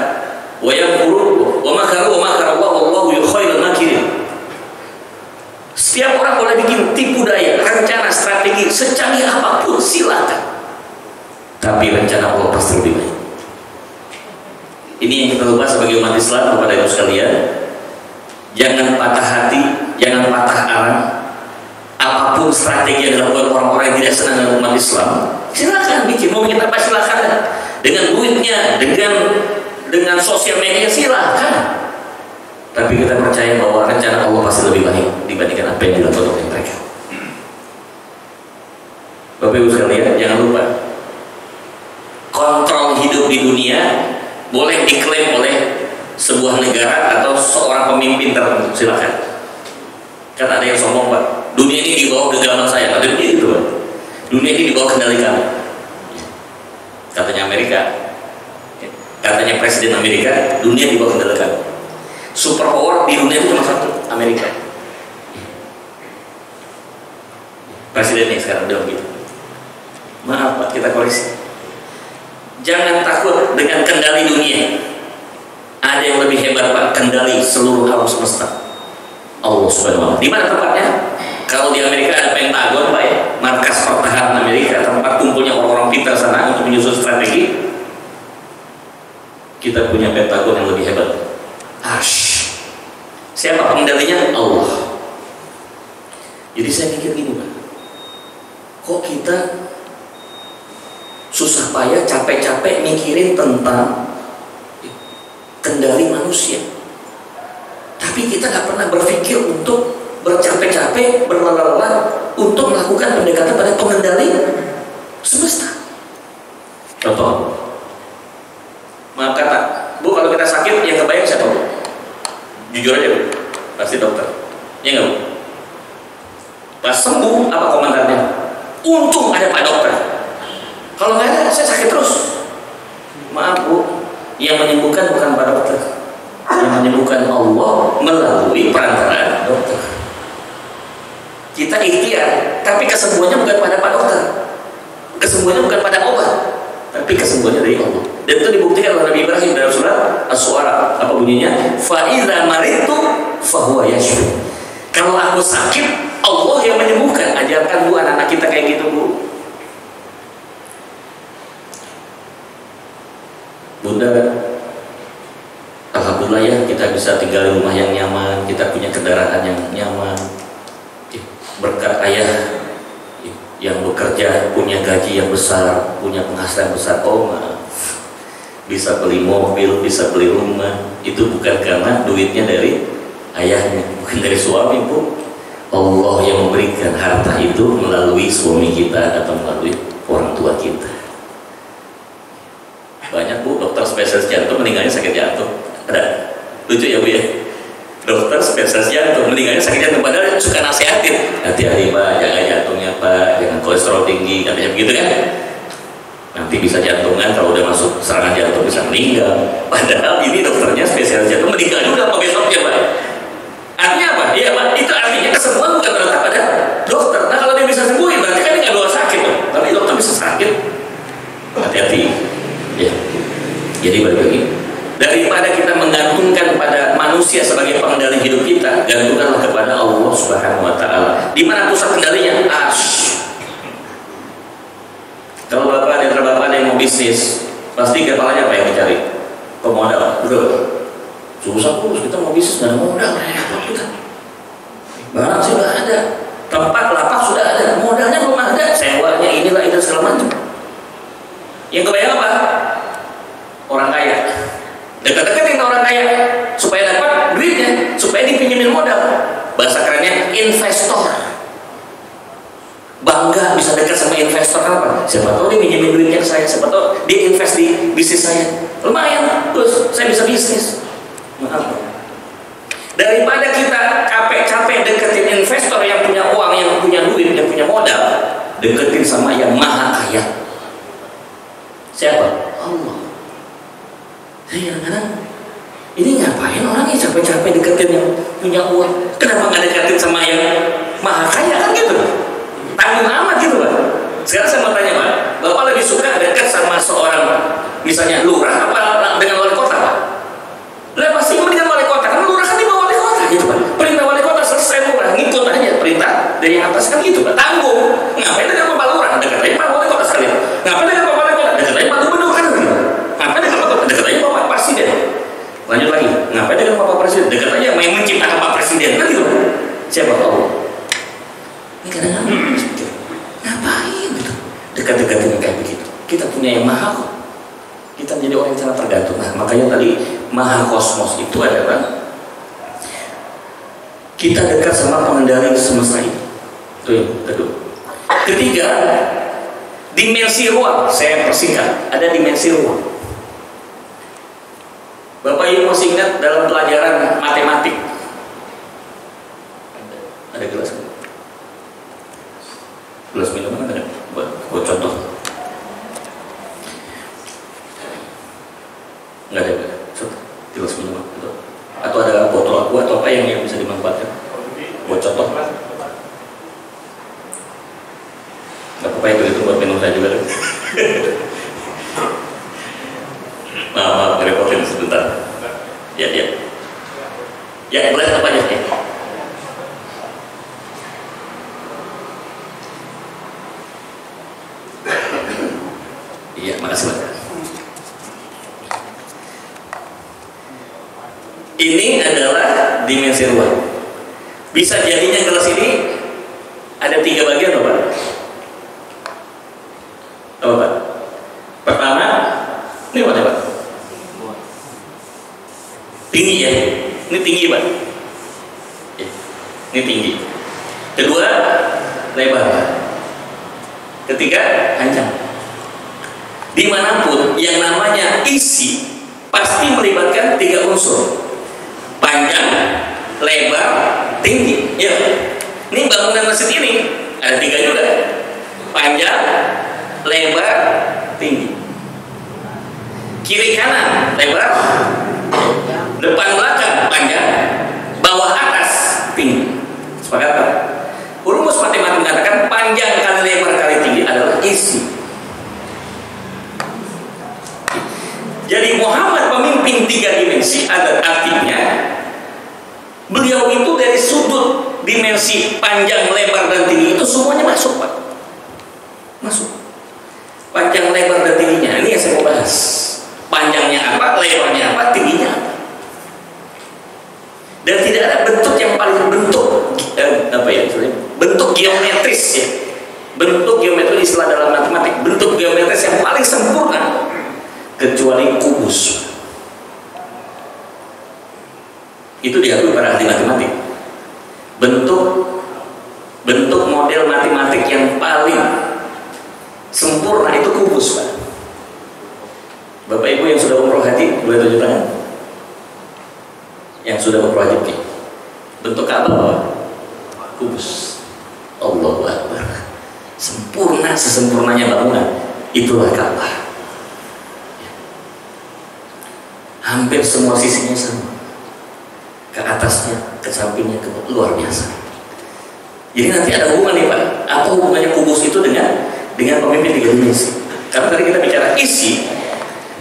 wa yamkuru wa makaru wa makarallahu wallahu khairul makirin. Setiap orang boleh bikin tipu daya, rencana, strategi secanggih apapun, silakan. Tapi rencana Allah pasti lebih baik. Ini yang kita lupa sebagai umat Islam kepada ibu sekalian. Jangan patah hati, jangan patah arang. Apapun strategi yang dilakukan orang-orang yang tidak senang dengan umat Islam, silakan bikin, mau kita apa silakan, dengan duitnya, dengan sosial media silakan. Tapi kita percaya bahwa rencana Allah pasti lebih baik dibandingkan apa yang dilakukan oleh mereka. Bapak Ibu sekalian, jangan lupa, kontrol hidup di dunia boleh diklaim oleh sebuah negara atau seorang pemimpin tertentu, silakan. Kan ada yang sombong Pak, dunia ini di bawah genggaman saya, ada begitu Pak. Dunia ini di bawah kendali kamu, katanya Amerika, katanya Presiden Amerika, dunia di bawah kendali kamu. Superpower di dunia itu cuma satu, Amerika. Presidennya sekarang udah begitu. Maaf Pak, kita koreksi. Jangan takut dengan kendali dunia. Ada yang lebih hebat Pak, kendali seluruh alam semesta, Allah Subhanahu wa Ta'ala. Di mana tempatnya? Kalau di Amerika ada Pentagon Pak ya, markas pertahanan Amerika, tempat kumpulnya orang-orang pintar sana untuk menyusun strategi. Kita punya Pentagon yang lebih hebat. Siapa pengendalinya? Allah. Jadi saya mikir gini Pak, kok kita susah payah, capek-capek mikirin tentang kendali manusia, tapi kita nggak pernah berpikir untuk bercapek-capek, berlelah-lelah untuk melakukan pendekatan pada pengendali semesta. Contoh, maaf kata Bu, kalau kita sakit yang kebayang siapa Bu? Jujur aja Bu, pasti dokter, ya nggak Bu? Pas sembuh apa komentarnya? Untung ada Pak Dokter. Kalau nggak ada, saya sakit terus. Maaf Bu, yang menyembuhkan bukan Pak Dokter, yang menyembuhkan Allah melalui perantara dokter. Kita ikhtiar, tapi kesembuhannya bukan pada Pak Dokter, kesembuhannya bukan pada obat, tapi kesembuhannya dari Allah. Dan itu dibuktikan oleh Nabi Ibrahim dalam surat As-Suara. Apa bunyinya? Fa idza maritu fa huwa yashfi. Kalau aku sakit, Allah yang menyembuhkan. Ajarkan Bu anak-anak kita kayak gitu Bu. Bunda, alhamdulillah ya kita bisa tinggal di rumah yang nyaman, kita punya kendaraan yang nyaman. Berkat ayah yang bekerja, punya gaji yang besar, punya penghasilan besar. Oh maaf, bisa beli mobil, bisa beli rumah. Itu bukan karena duitnya dari ayahnya, bukan dari suami Bu. Allah yang memberikan harta itu melalui suami kita atau melalui orang tua kita. Banyak Bu, dokter spesialis jantung meninggalnya sakit jantung. Ada, lucu ya Bu ya, dokter spesialis jantung meninggalnya sakit jantung, padahal suka nasihatin, hati-hati Pak, jaga jantungnya Pak, jangan kolesterol tinggi, katanya begitu kan. Nanti bisa jantungan, kalau udah masuk serangan jantung bisa meninggal. Padahal ini dokternya spesialis jantung meninggal juga apa besoknya Pak. Artinya apa? Iya Pak, itu artinya kesembuhan bukan terletak pada dokter. Nah kalau dia bisa sembuhin, berarti kan dia nggak bawa sakit Pak. Tapi dokter bisa sakit, hati-hati. Ya. Jadi balik lagi, daripada kita menggantungkan pada manusia sebagai pengendali hidup kita, gantungkanlah kepada Allah Subhanahu wa Ta'ala. Di mana pusat kendalinya? Kalau bapak ada yang mau bisnis, pasti kepalanya apa yang dicari? Pemodal, betul? Susah terus kita mau bisnis nggak ada modal, repot kita. Barang sudah ada, tempat lapak sudah ada, modalnya belum ada, sewanya inilah itu segala macam. Yang kebayang apa? Orang kaya dipinjemin modal. Bahasa kerennya investor. Bangga bisa dekat sama investor. Kenapa? Siapa tahu dia minjemin duitnya ke saya, siapa tahu dia invest di bisnis saya. Lumayan, terus saya bisa bisnis. Maaf. Daripada kita capek-capek deketin investor yang punya uang, yang punya duit, yang punya modal, deketin sama yang maha kaya. Siapa? Allah. Saya kadang-kadang ini ngapain orang yang capek-capek deketin yang punya uang? Kenapa nggak deketin sama yang maha kaya, kan gitu? Tanggung amat gitu, Pak. Sekarang saya mau tanya, Pak, Bapak lebih suka dekat sama seorang misalnya lurah apa dengan wali kota, Pak? Lah pasti dengan wali kota, kan lurah kan di bawah wali kota gitu, Pak. Perintah wali kota selesai, lurah ngikut aja perintah dari atas, kan gitu, Pak. Tanggung. Ngapain dengan Bapak lurah? Dekat aja Pak wali kota sekalian. Ngapain dengan Bapak wali kota? Dekat aja Pak gubernur, kan gitu. Ngapain dengan Bapak? Dekat aja Bapak presiden. Lanjut lagi. Ngapain dengan Bapak presiden? Dekat aja yang menciptakan Pak presiden, kan gitu. Siapa tahu? Ini kadang-kadang ngapain gitu dekat-dekatin kayak begitu. Kita punya yang maha kok. Kita menjadi orang yang sangat tergantung. Nah, makanya tadi maha kosmos itu adalah kita dekat sama pengendali semesta ini. Itu yang kedua. Ketiga, dimensi ruang. Saya persingkat, ada dimensi ruang. Bapak Ibu masih ingat dalam pelajaran matematik? Ada gelas kan? Gelas minuman ada buat contoh? Nggak ada, gelas minuman gitu. Atau ada botol aqua atau apa yang bisa dimanfaatkan buat contoh? Nggak apa-apa itu buat minum saya juga. Maaf, ngerepotin sebentar. Ya, gelas apa aja ya? Iya, makasih Pak. Ini adalah dimensi ruang. Bisa jadinya gelas ini ada 3 bagian loh Pak. Apa Pak? Pertama, ini apa Pak? Tinggi ya? Ini tinggi Pak. Ini tinggi. Kedua, lebar. Ketiga, panjang. Dimanapun yang namanya isi pasti melibatkan 3 unsur: panjang, lebar, tinggi. Ya, ini bangunan masjid ini ada 3 juga: panjang, lebar, tinggi. Kiri kanan lebar, depan belakang panjang, bawah atas tinggi. Sepakat Pak? Rumus matematik mengatakan panjang kali lebar kali tinggi adalah isi. Jadi Muhammad pemimpin 3 dimensi, ada artinya beliau itu dari sudut dimensi panjang, lebar, dan tinggi itu semuanya masuk Pak. Masuk. Panjang, lebar, dan tingginya. Ini yang saya mau bahas. Panjangnya apa, lebarnya apa, tingginya apa. Dan tidak ada bentuk yang paling bentuk geometris ya. Bentuk geometris istilah dalam matematik. Bentuk geometris yang paling sempurna kecuali kubus. Itu diakui para ahli matematik. Bentuk model matematik yang paling sempurna itu kubus Pak. Bapak Ibu yang sudah umroh haji boleh tunjuk tangan. Yang sudah umroh haji, bentuk apa Pak? Kubus. Allahu Akbar. Sempurna sesempurnanya bangunan. Itulah Ka'bah. Hampir semua sisinya sama, ke atasnya, ke sampingnya, ke luar biasa. Jadi nanti ada hubungan nih Pak. Apa hubungannya kubus itu dengan pemimpin 3 dimensi? Karena tadi kita bicara isi,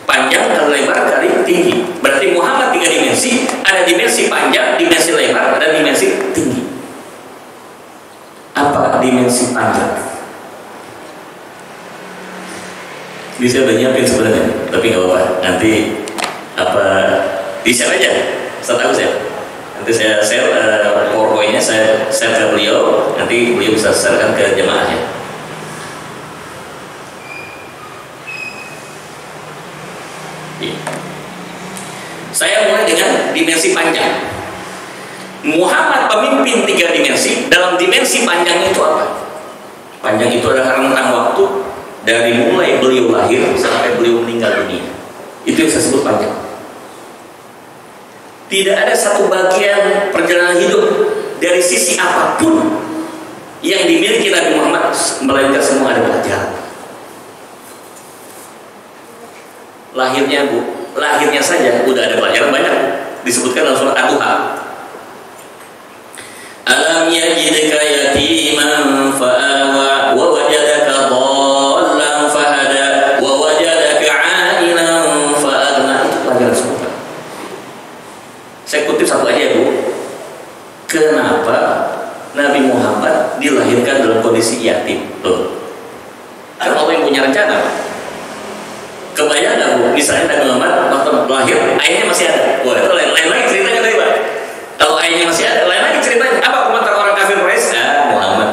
panjang kali lebar kali tinggi. Berarti Muhammad 3 dimensi, ada dimensi panjang, dimensi lebar, dan dimensi tinggi. Apa dimensi panjang? Ini saya udah nyiapin sebenarnya, tapi nggak apa-apa. Nanti di-share aja, setahu saya. Nanti saya share PowerPoint-nya, saya share ke beliau, nanti beliau bisa sharekan ke jemaahnya. Saya mulai dengan dimensi panjang. Muhammad pemimpin 3 dimensi. Dalam dimensi panjang itu apa? Panjang itu adalah rentang waktu dari mulai beliau lahir sampai beliau meninggal dunia. Itu yang saya sebut panjang. Tidak ada satu bagian perjalanan hidup dari sisi apapun yang dimiliki Nabi Muhammad melainkan semua ada pelajaran. Lahirnya saja udah ada pelajaran banyak, disebutkan dalam surat Ad-Duha. Alam yajidka yatiman fa'awa wa wajadaka dhallan fahada wa wajadaka 'ailan fa'aghna. Itu pelajaran semua. Saya kutip satu aja, Bu. Kenapa Nabi Muhammad dilahirkan dalam kondisi yatim? Kan Allah yang punya rencana. Kebayang nggak, Bu? Misalnya Nabi Muhammad waktu lahir ayahnya masih ada. Wah, itu lain lagi ceritanya tadi, Pak. Kalau ayahnya masih ada, lain lagi ceritanya. Apa komentar orang kafir Quraisy? Muhammad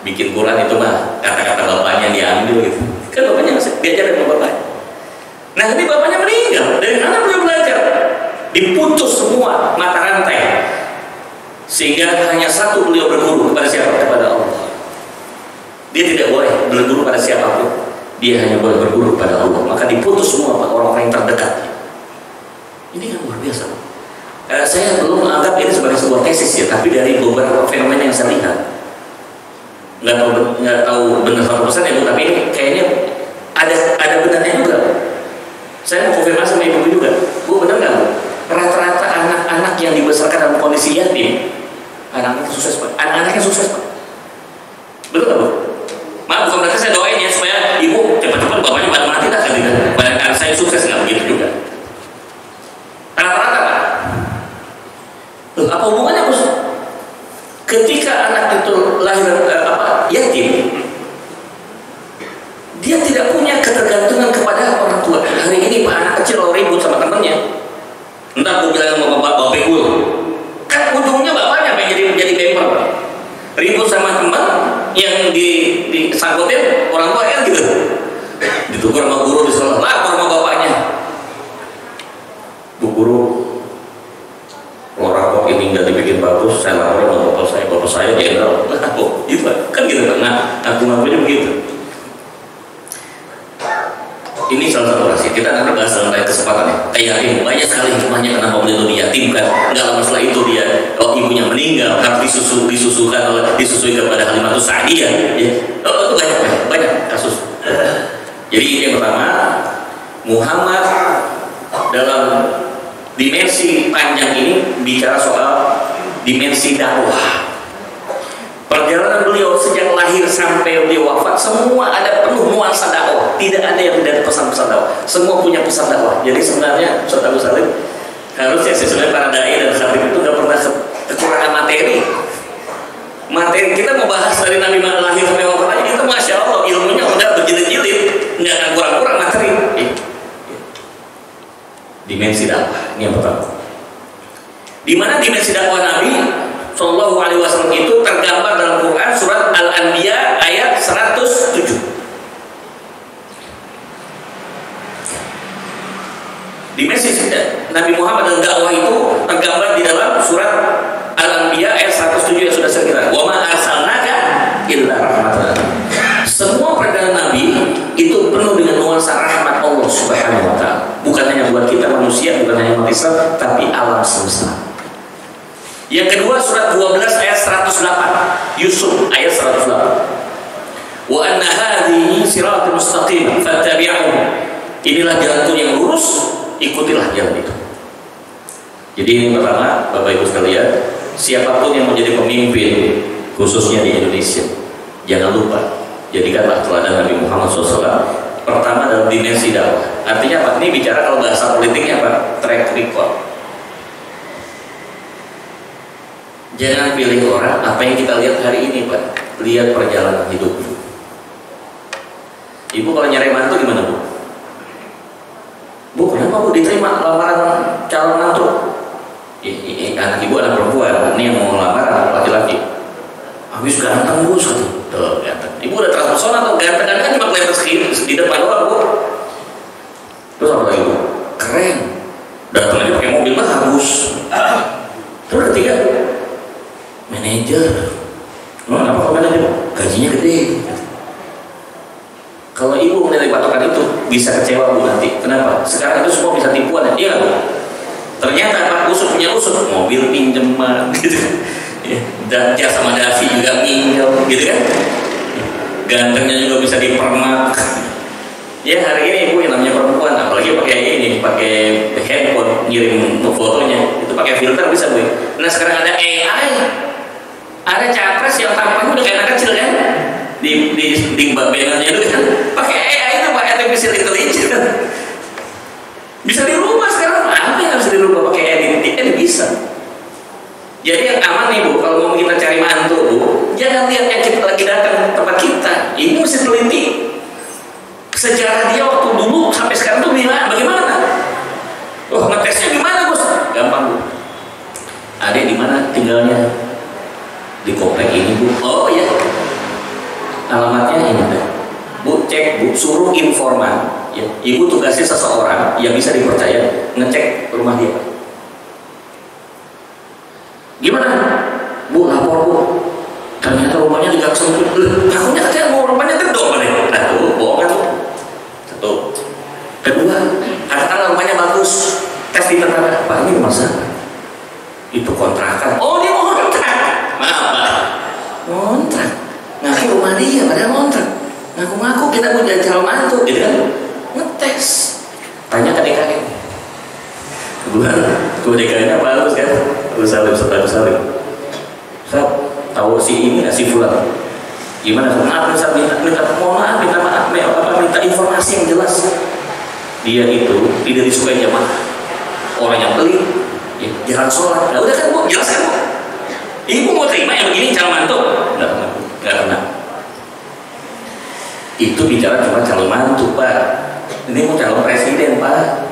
bikin Quran itu mah kata-kata bapaknya diambil gitu. Kan bapaknya masih diajar sama bapaknya. Nah, ini bapaknya meninggal. Dari mana beliau belajar? Diputus semua mata rantai. Sehingga hanya satu beliau berguru kepada siapa? Kepada Allah. Dia tidak boleh berguru pada siapapun. Dia hanya boleh berguru kepada Allah. Maka diputus semua orang-orang yang terdekat. Ini kan luar biasa. Saya belum menganggap ini sebagai sebuah tesis ya, tapi dari beberapa fenomena yang saya lihat, nggak tahu benar 100% ya, Bu, tapi ini kayaknya ada benarnya juga. Saya mau konfirmasi sama ibu juga, Bu, benar nggak, Bu? Rata-rata anak-anak yang dibesarkan dalam kondisi yatim, anak-anaknya sukses, Pak. Anak-anaknya sukses, Pak. Betul nggak, Bu? Maaf, bukan berarti saya doain ya supaya ibu cepat-cepat bapaknya pada mati lah, kan? Banyak anak saya sukses, nggak begitu juga. Rata-rata, Pak. Apa hubungannya, Bos? Ketika anak itu lahir yatim, dia tidak punya ketergantungan kepada orang tua. Hari ini Pak, anak kecil ribut sama temannya, entah aku bilang sama bapak pegul, kan ujungnya bapaknya pengen jadi bemper, Pak. Ribut sama teman yang disangkutin orang tua kan gitu, ditegur sama guru di sekolah, lapor sama bapaknya, Bu Guru, rapor ini nggak dibikin bagus, saya laporin sama bapak saya jenderal. Oh, gitu kan gitu, Pak. Nah, aku ngakunya begitu. Ini salah satu rahasia. Kita nanti bahas dalam lain kesempatan ya. Yatim banyak sekali hikmahnya kenapa beliau diyatimkan. Nggak lama setelah itu dia, ibunya meninggal, harus disusui kepada Halimatus Sa'diyah. Ya. Itu banyak kasus. Jadi yang pertama, Muhammad dalam dimensi panjang ini bicara soal dimensi dakwah. Perjalanan beliau sejak lahir sampai beliau wafat semua ada penuh nuansa dakwah. Tidak ada yang tidak ada pesan-pesan dakwah. Semua punya pesan dakwah. Jadi sebenarnya Ustaz Abu Salim harusnya sebenarnya para dai dan khatib itu nggak pernah kekurangan materi. Materi kita mau bahas dari Nabi lahir sampai wafat aja itu masya Allah ilmunya udah berjilid-jilid, nggak akan kurang-kurang materi. Dimensi dakwah ini yang pertama. Di mana dimensi dakwah Nabi Shallallahu Alaihi Wasallam itu tergambar dalam Quran surat Al-Anbiya ayat 107. Dimensi Nabi Muhammad dan dakwah itu tergambar di dalam surat Al-Anbiya ayat 107 yang sudah saya kira. Wa ma arsalnaka illa rahmatan. Semua perjalanan Nabi itu penuh dengan nuansa rahmat Allah Subhanahu wa taala. Bukan hanya buat kita manusia, bukan hanya umat Islam, tapi alam semesta. Yang kedua surat 12 ayat 108, Yusuf ayat 108. Wa anna hadhihi siratal mustaqim fattabi'uhu. Inilah jalanku yang lurus, ikutilah jalan itu. Jadi ini pertama, Bapak Ibu sekalian, siapapun yang menjadi pemimpin khususnya di Indonesia, jangan lupa jadikanlah teladan Nabi Muhammad SAW. Pertama dalam dimensi dakwah. Artinya apa? Ini bicara kalau bahasa politiknya apa? Track record. Jangan pilih orang apa yang kita lihat hari ini, Pak. Lihat perjalanan hidup. Ibu kalau nyari mantu gimana, Bu? Bu, kenapa Bu diterima lamaran calon mantu? Anak ibu anak perempuan, ini yang mau lamar laki-laki. Habis ganteng, Bu, satu. Tuh, ganteng. Ibu udah terpesona tuh, ganteng kan cuma kelihatan segini di depan doang, Bu. Terus apa lagi, Bu? Keren. Datang aja pakai mobil bagus. Terus ketiga, manajer. Oh, kenapa kok manajer? Gajinya gede. Kalau ibu menilai patokan itu bisa kecewa bu nanti. Kenapa? Sekarang itu semua bisa tipuan ya. Iya bu. Ternyata Pak Usut punya usut, mobil pinjaman gitu. Ya, dan jasa sama dasi juga pinjam gitu kan. Gantengnya juga bisa dipermak. Ya hari ini ibu yang namanya perempuan, apalagi pakai ini, pakai handphone ngirim fotonya, itu pakai filter bisa bu. Nah sekarang ada AI, ada capres yang tampaknya udah kayak anak kecil kan, di bannernya itu kan, pakai AI itu pakai artificial intelligence, bisa dirubah sekarang. Apa yang harus dirubah pakai AI ini bisa. Jadi yang aman nih bu, kalau mau kita cari mantu bu, jangan lihat yang kita lagi datang ke tempat kita, ini mesti teliti. Sejarah dia waktu dulu sampai sekarang tuh bagaimana? Oh, ngetesnya gimana bos? Gampang bu. Adek di mana tinggalnya? Di komplek ini bu. Oh iya. Alamatnya ini deh. Bu cek bu, suruh informan. Ya, ibu tugasnya seseorang yang bisa dipercaya ngecek rumah dia. Gimana? Bu lapor bu. Ternyata rumahnya di gang sempit. Takutnya katanya mau rumahnya gedong nih. Nah tuh bohong kan? Satu. Kedua, katakanlah rumahnya bagus, tes di tetangga. Pak ini rumah sana. Itu kontrakan. Oh dia mau kontrak. Maaf Pak. Kontrak. Ngaku rumah dia padahal kontrak. Ngaku-ngaku kita mau jadi calon mantu, gitu kan? Ngetes. Tanya ke DKI. Kedua, tuh DKI-nya bagus kan? Terus salim. Tahu si ini nggak si fulan? Gimana? Maaf, minta informasi yang jelas. Dia itu tidak disukai jamaah, orang yang pelit, ya, jarang sholat. Nah, udah kan bu, jelaskan bu. Ibu mau terima yang begini calon mantu? Nggak kena. Itu bicara cuma calon mantu pak. Ini mau calon presiden pak.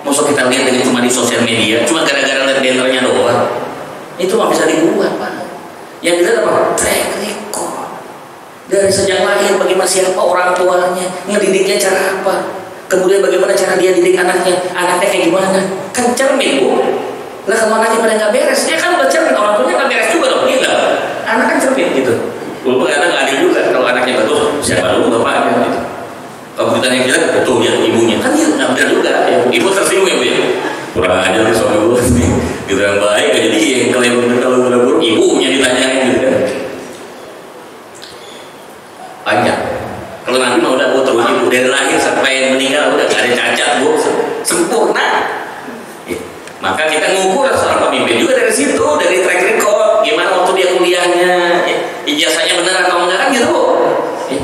Maksud kita lihat dengan cuma di sosial media, cuma gara-gara lihat bannernya doang. Itu nggak bisa dibuat pak. Yang dilihat apa? Track record. Dari sejak lahir bagaimana siapa orang tuanya, ngedidiknya cara apa, kemudian bagaimana cara dia didik anaknya kayak gimana, kan cermin bu. Lah kalau anaknya pada nggak beres, ya kan udah cermin, orang tuanya nggak beres juga dong, iya nggak? Anak kan cermin gitu. Walaupun kadang nggak adil juga kalau anaknya bagus, siapa dulu bapaknya gitu. Kalau kita yang jelek betul ya ibunya, kan dia nggak benar juga. Ya, ibu tersinggung ya bu ya. Kurang aja nih suami gue nih, gitu yang baik, jadi yang kalau buruk ibunya ditanyain gitu kan. Panjang. Kalau nanti mau udah bu terus ibu dari lahir sampai meninggal udah gak ada cacat bu, sempurna. Ya. Maka kita ngukur seorang pemimpin juga dari situ, dari track record, gimana waktu dia kuliahnya, ya. Ijazahnya benar atau enggak kan gitu bu. Ya.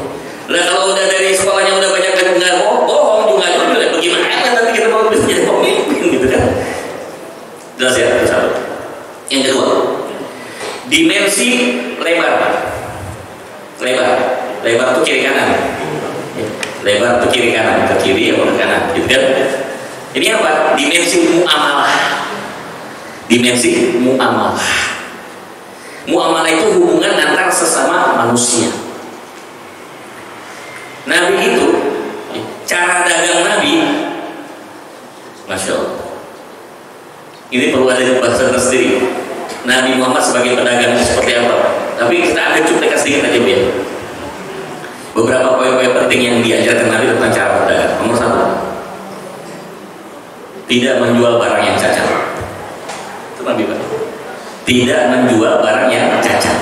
Nah kalau udah dari sekolahnya udah banyak nggak bohong juga bagaimana nanti kita mau bisa jadi pemimpin gitu kan? Jelas ya satu. Yang kedua, dimensi lebar. Lebar itu kiri kanan. Lebar itu kiri kanan, ke kiri atau ke kanan, gitu kan? Ini apa? Dimensi muamalah. Dimensi muamalah. Muamalah itu hubungan antar sesama manusia. Nabi itu, cara dagang Nabi, Masya Allah. Ini perlu ada bahasa tersendiri. Nabi Muhammad sebagai pedagang seperti apa? Tapi kita ambil cuplikan sedikit aja ya. Beberapa poin-poin penting yang diajarkan Nabi tentang cara berdagang. Nomor 1, tidak menjual barang yang cacat. Itu Nabi Pak. Tidak menjual barang yang cacat.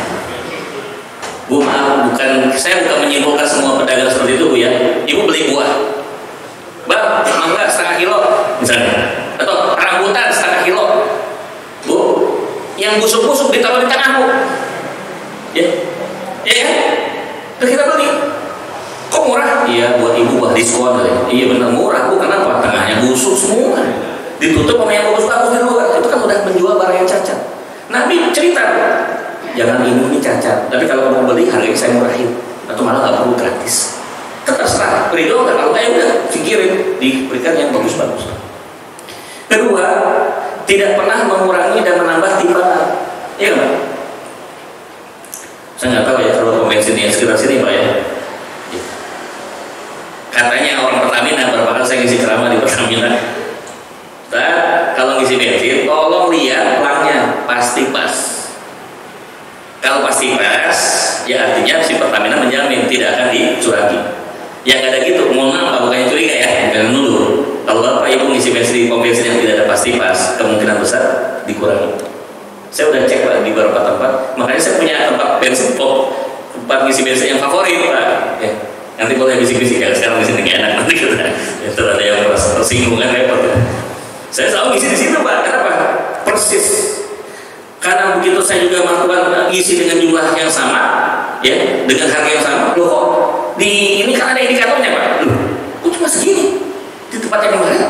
Bu maaf, saya bukan menyimpulkan semua pedagang seperti itu bu ya. Ibu beli buah, bang, mangga setengah kilo misalnya, atau rambutan setengah kilo, bu, yang busuk-busuk ditaruh di tengah bu, ya kan? Terus kita beli, kok murah? Iya buat ibu buat diskon kali. Iya benar murah bu, kenapa? Tengahnya busuk semua, ditutup sama yang bagus-bagus di luar. Itu kan udah menjual barang yang cacat. Nabi cerita, jangan ini cacat. Tapi kalau mau beli harganya saya murahin, atau malah nggak perlu gratis. Terserah, ridho nggak? Kalau kayak udah pikirin diberikan yang bagus-bagus. Kedua, tidak pernah mengurangi dan menambah timbangan. Iya kan? Saya nggak tahu ya kalau pom bensinnya sekitar sini pak ya. Katanya orang Pertamina, berapa kali saya ngisi ceramah di Pertamina. Nah, kalau ngisi bensin, tolong lihat pelangnya pasti pas. pasti pas, ya artinya si Pertamina menjamin tidak akan dicurangi. Yang ada gitu, mohon maaf Pak, bukannya curiga ya, jangan dulu. Kalau Bapak Ibu ngisi bensin di pom bensin yang tidak ada pasti pas, kemungkinan besar dikurangi. Saya udah cek Pak di beberapa tempat, makanya saya punya tempat bensin tempat ngisi bensin yang favorit Pak. Ya. Nanti boleh bisik-bisik ya, sekarang di sini nggak enak nanti kita. Ya, terus ada yang tersinggung kan repot ya. Saya selalu ngisi di situ Pak, kenapa? Persis. Karena begitu saya juga melakukan ngisi dengan jumlah yang sama, ya, dengan harga yang sama. Loh kok di ini kan ada indikatornya Pak? Loh, kok cuma segini? Di tempat yang lain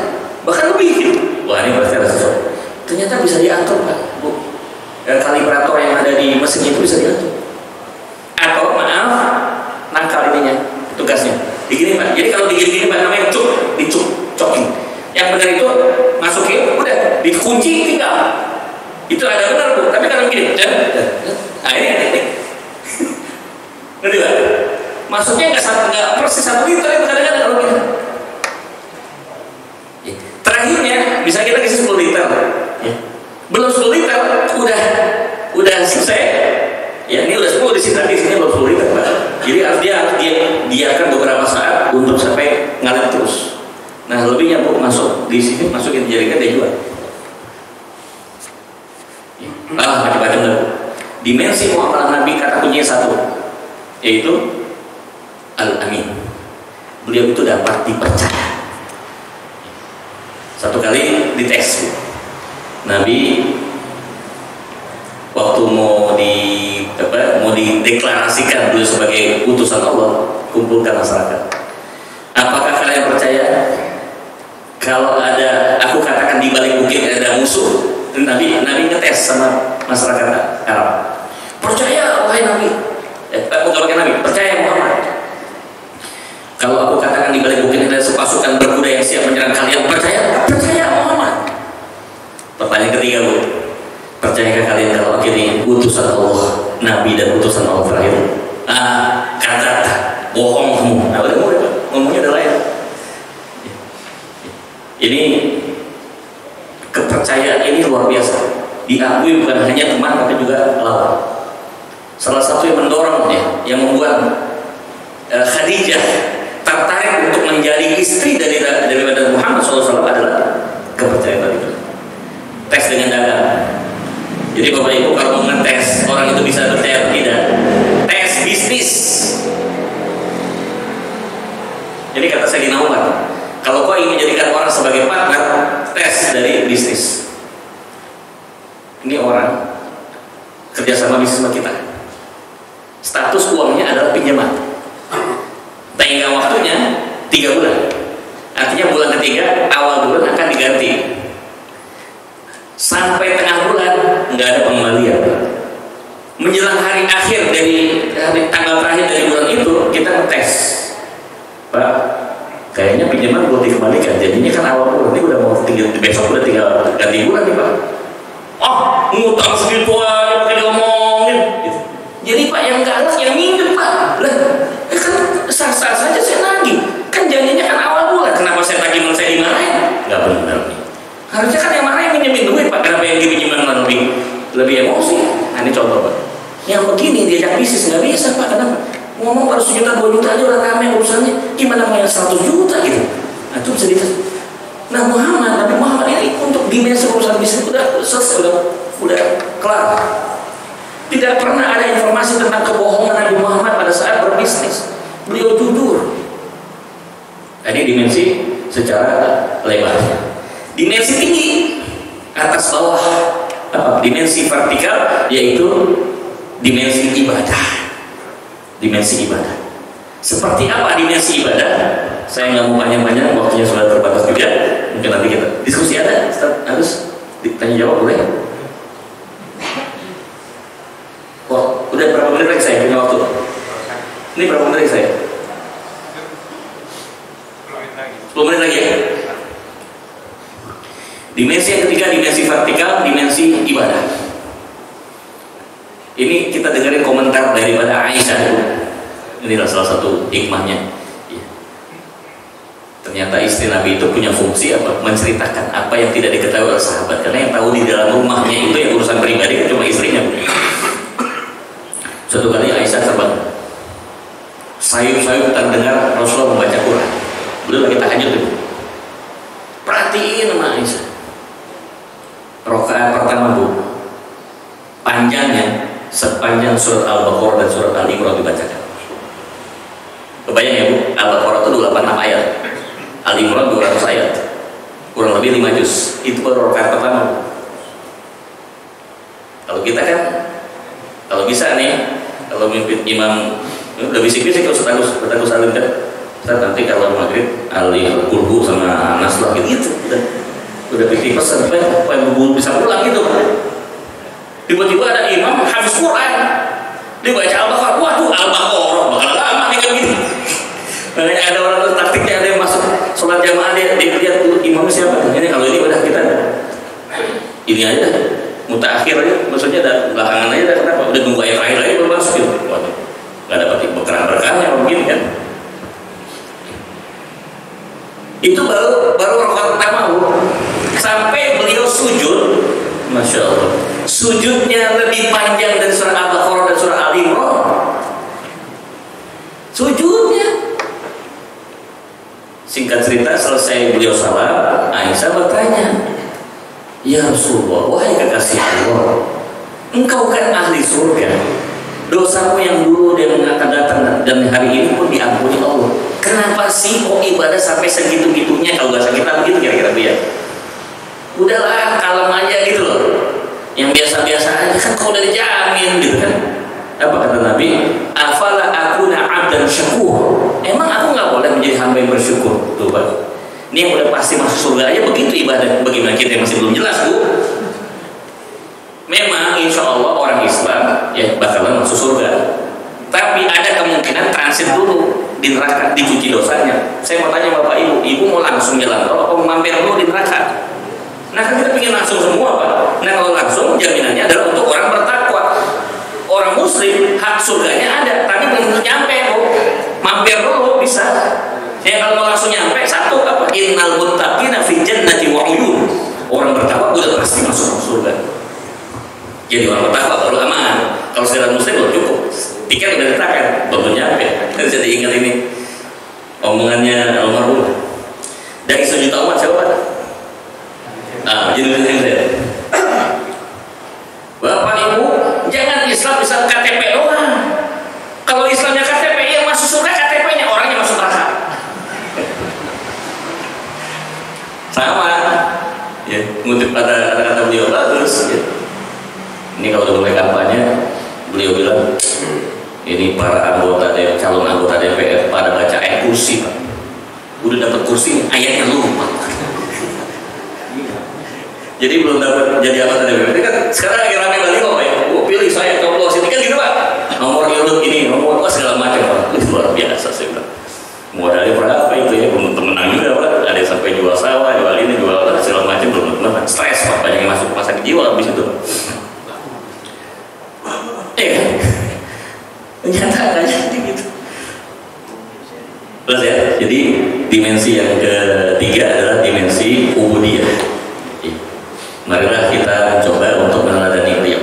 bahkan lebih gitu. Wah ini pasti ada sesuatu. Ternyata bisa diatur Pak, Bu. Dan kalibrator yang ada di mesin itu bisa diatur. Atau maaf, nangkal ininya, tugasnya. Digini Pak. Jadi kalau digini Pak namanya coking. Yang benar itu masukin, udah dikunci tinggal. Itu ada benar Bu, tapi kalau gini, nah ini. Ngerti Pak? Masuknya nggak persis 1 liter itu kadang-kadang kalau gini. Terakhirnya, misalnya kita kasih 10 liter, ya. Belum 10 liter, udah selesai. Ya ini udah 10 di sini belum 10 liter Pak. Jadi artinya dia akan beberapa saat untuk sampai ngalir terus. Nah lebihnya Bu masuk di sini, masukin jadikan dia jual. Macam-macam Bu. Dimensi muamalah Nabi kata kuncinya satu, yaitu Al-Amin. Beliau itu dapat dipercaya. Satu kali dites Bu. Nabi waktu mau dideklarasikan beliau sebagai utusan Allah, kumpulkan masyarakat. Apakah kalian percaya kalau ada, aku katakan di balik bukit ada musuh? Nabi ngetes sama masyarakat Arab. Percaya wahai Nabi. Bukan Nabi, percaya Muhammad. Kalau aku katakan di balik bukit ada sepasukan berkuda yang siap menyerang kalian, percaya Muhammad. Pertanyaan ketiga Bu, percayakah kalian kalau akhirnya utusan Allah, Nabi dan utusan Allah terakhir? Kata bohong kamu. Nah udah ngomongnya udah lain. Ini kepercayaan ini luar biasa. Diakui bukan hanya teman tapi juga lawan. Salah satu yang mendorongnya, yang membuat Khadijah tertarik untuk menjadi istri daripada Muhammad SAW adalah kepercayaan itu. Tes dengan dagang. Jadi Bapak Ibu kalau mau ngetes orang itu bisa percaya atau tidak, tes bisnis. Jadi kata Sayyidina Umar, kalau kau ingin menjadikan orang sebagai partner, tes dari bisnis. Ini orang kerjasama bisnis sama kita. Status uangnya adalah pinjaman. Tenggang waktunya 3 bulan. Artinya bulan ketiga awal bulan akan diganti. Sampai tengah bulan nggak ada pengembalian. Menjelang hari akhir dari tanggal terakhir dari bulan itu kita ngetes. Pak, kayaknya pinjaman belum dikembalikan. Jadinya kan awal bulan ini udah mau besok udah tinggal ganti bulan nih Pak. Ngutang segitu aja pakai diomongin. Gitu. Jadi Pak yang galak yang minjem Pak. Lah, kan sah-sah saja saya nagih. Kan janjinya kan awal bulan. Kenapa saya tagih malah saya dimarahin? Gak benar nih. Harusnya kan yang mana yang minjemin duit Pak. Kenapa yang dipinjeman lebih emosi? Nah ini contoh Pak. Yang begini diajak bisnis nggak bisa Pak. Kenapa? Ngomong baru 1 juta 2 juta aja udah rame urusannya. Gimana mau yang 100 juta gitu? Nah itu bisa dikasih. Nah Nabi Muhammad ini untuk dimensi urusan bisnis udah selesai, udah kelar. Tidak pernah ada informasi tentang kebohongan Nabi Muhammad pada saat berbisnis. Beliau jujur. Ini dimensi secara lebarnya. Dimensi tinggi atas bawah, dimensi vertikal yaitu dimensi ibadah. Dimensi ibadah. Seperti apa dimensi ibadah? Saya nggak mau panjang-panjang, waktunya sudah terbatas juga. Mungkin nanti kita diskusi ada. Harus ditanya jawab boleh? Wah, udah berapa menit lagi saya punya waktu? Ini berapa menit lagi saya? 10 menit lagi ya? Dimensi yang ketiga, dimensi vertikal, dimensi ibadah. Ini kita dengerin komentar daripada Aisyah. Inilah salah satu hikmahnya. Ternyata istri Nabi itu punya fungsi apa? Menceritakan apa yang tidak diketahui oleh sahabat. Karena yang tahu di dalam rumahnya itu yang urusan pribadi cuma istrinya. Suatu kali Aisyah terbangun, sayup-sayup terdengar Rasulullah membaca Quran. Beliau lagi tahajud itu. Perhatiin sama Aisyah. Rakaat pertama Bu, panjangnya sepanjang surat Al-Baqarah dan surat Al-Imran dibacakan. Kebayang ya Bu, Al-Baqarah itu 28 ayat, Al-Imran 200 ayat, kurang lebih 5 juz. Itu baru rakaat pertama Bu. Kalau kita kan, kalau bisa nih, kalau mimpin imam udah bisik-bisik kalau Ustaz Salim kan, Ustaz nanti kalau maghrib Al-Qur'an sama Nasrah gitu, udah bikin pesan supaya bisa pulang gitu. Tiba-tiba ada imam hafiz Quran, dia baca Al-Baqarah, waduh Al-Baqarah bakal lama nih kan gitu. Makanya ada orang taktiknya, ada yang masuk sholat jamaah dia lihat dulu imam siapa. Ini kalau ini udah kita ini aja mutaakhir aja, maksudnya belakangan aja. Kenapa? Udah nunggu ayat terakhir lagi baru masuk gitu. Waduh, nggak dapat berkah-berkahnya begini kan. Itu baru rakaat pertama Bu. Sampai beliau sujud, Masya Allah, sujudnya lebih panjang dari surah Al-Baqarah dan surah Al-Imran. Sujudnya. Singkat cerita, selesai beliau salam, Aisyah bertanya, ya Rasulullah, wahai kekasih Allah, engkau kan ahli surga, dosamu yang dulu dan yang akan datang dan hari ini pun diampuni Allah. Kenapa sih kok ibadah sampai segitu-gitunya? Kalau bahasa kita begitu kira-kira dia. Udahlah, kalem aja gitu loh. Yang biasa-biasa aja kan kau udah dijamin gitu kan. Apa kata Nabi? Afala akuna abdan syakur. Emang aku nggak boleh menjadi hamba yang bersyukur? Tuh Pak. Ini yang udah pasti masuk surga aja begitu ibadah. Bagaimana kita yang masih belum jelas Bu? Memang insya Allah orang Islam ya bakalan masuk surga. Tapi ada kemungkinan transit dulu di neraka, dicuci dosanya. Saya mau tanya Bapak Ibu mau langsung jalan tol atau mampir dulu di neraka? Nah kan kita ingin langsung semua Pak. Nah kalau langsung jaminannya adalah untuk orang bertakwa. Orang muslim hak surganya ada, tapi belum nyampe Bu. Mampir dulu bisa. Ya kalau mau langsung nyampe, satu apa? Innal muttaqina fi jannati wa uyun. Orang bertakwa udah pasti masuk surga. Jadi orang bertakwa baru aman. Kalau sekarang muslim belum cukup. Tiket udah ditekan, belum nyampe. Kan jadi ingat ini omongannya almarhum. Dari 1 juta umat siapa? Jadi saya. Bapak Ibu, jangan Islam bisa KTP doang. Kalau Islamnya KTP, yang masuk surga KTP-nya, orangnya masuk neraka. Sama, ya, ngutip kata beliau bagus. Ya. Ini kalau udah mulai kampanye, beliau bilang, ini para anggota calon anggota DPR pada baca kursi Pak. Udah dapat kursi, ayatnya lupa. Jadi belum dapat jadi anggota DPR. Ini kan sekarang lagi rame balik kok Pak. Pilih saya coblos ini kan gitu Pak. Nomor urut ini, nomor segala macam Pak. Itu luar biasa sih Pak. Modalnya berapa itu ya? Belum menang juga Pak. Ada yang sampai jual sawah, jual ini, jual segala macam belum tentu. Stres Pak. Banyak yang masuk rumah sakit jiwa habis itu. Kenyataannya gitu. Terus ya, jadi dimensi yang ketiga adalah dimensi ubudiyah. Marilah kita mencoba untuk meneladani beliau.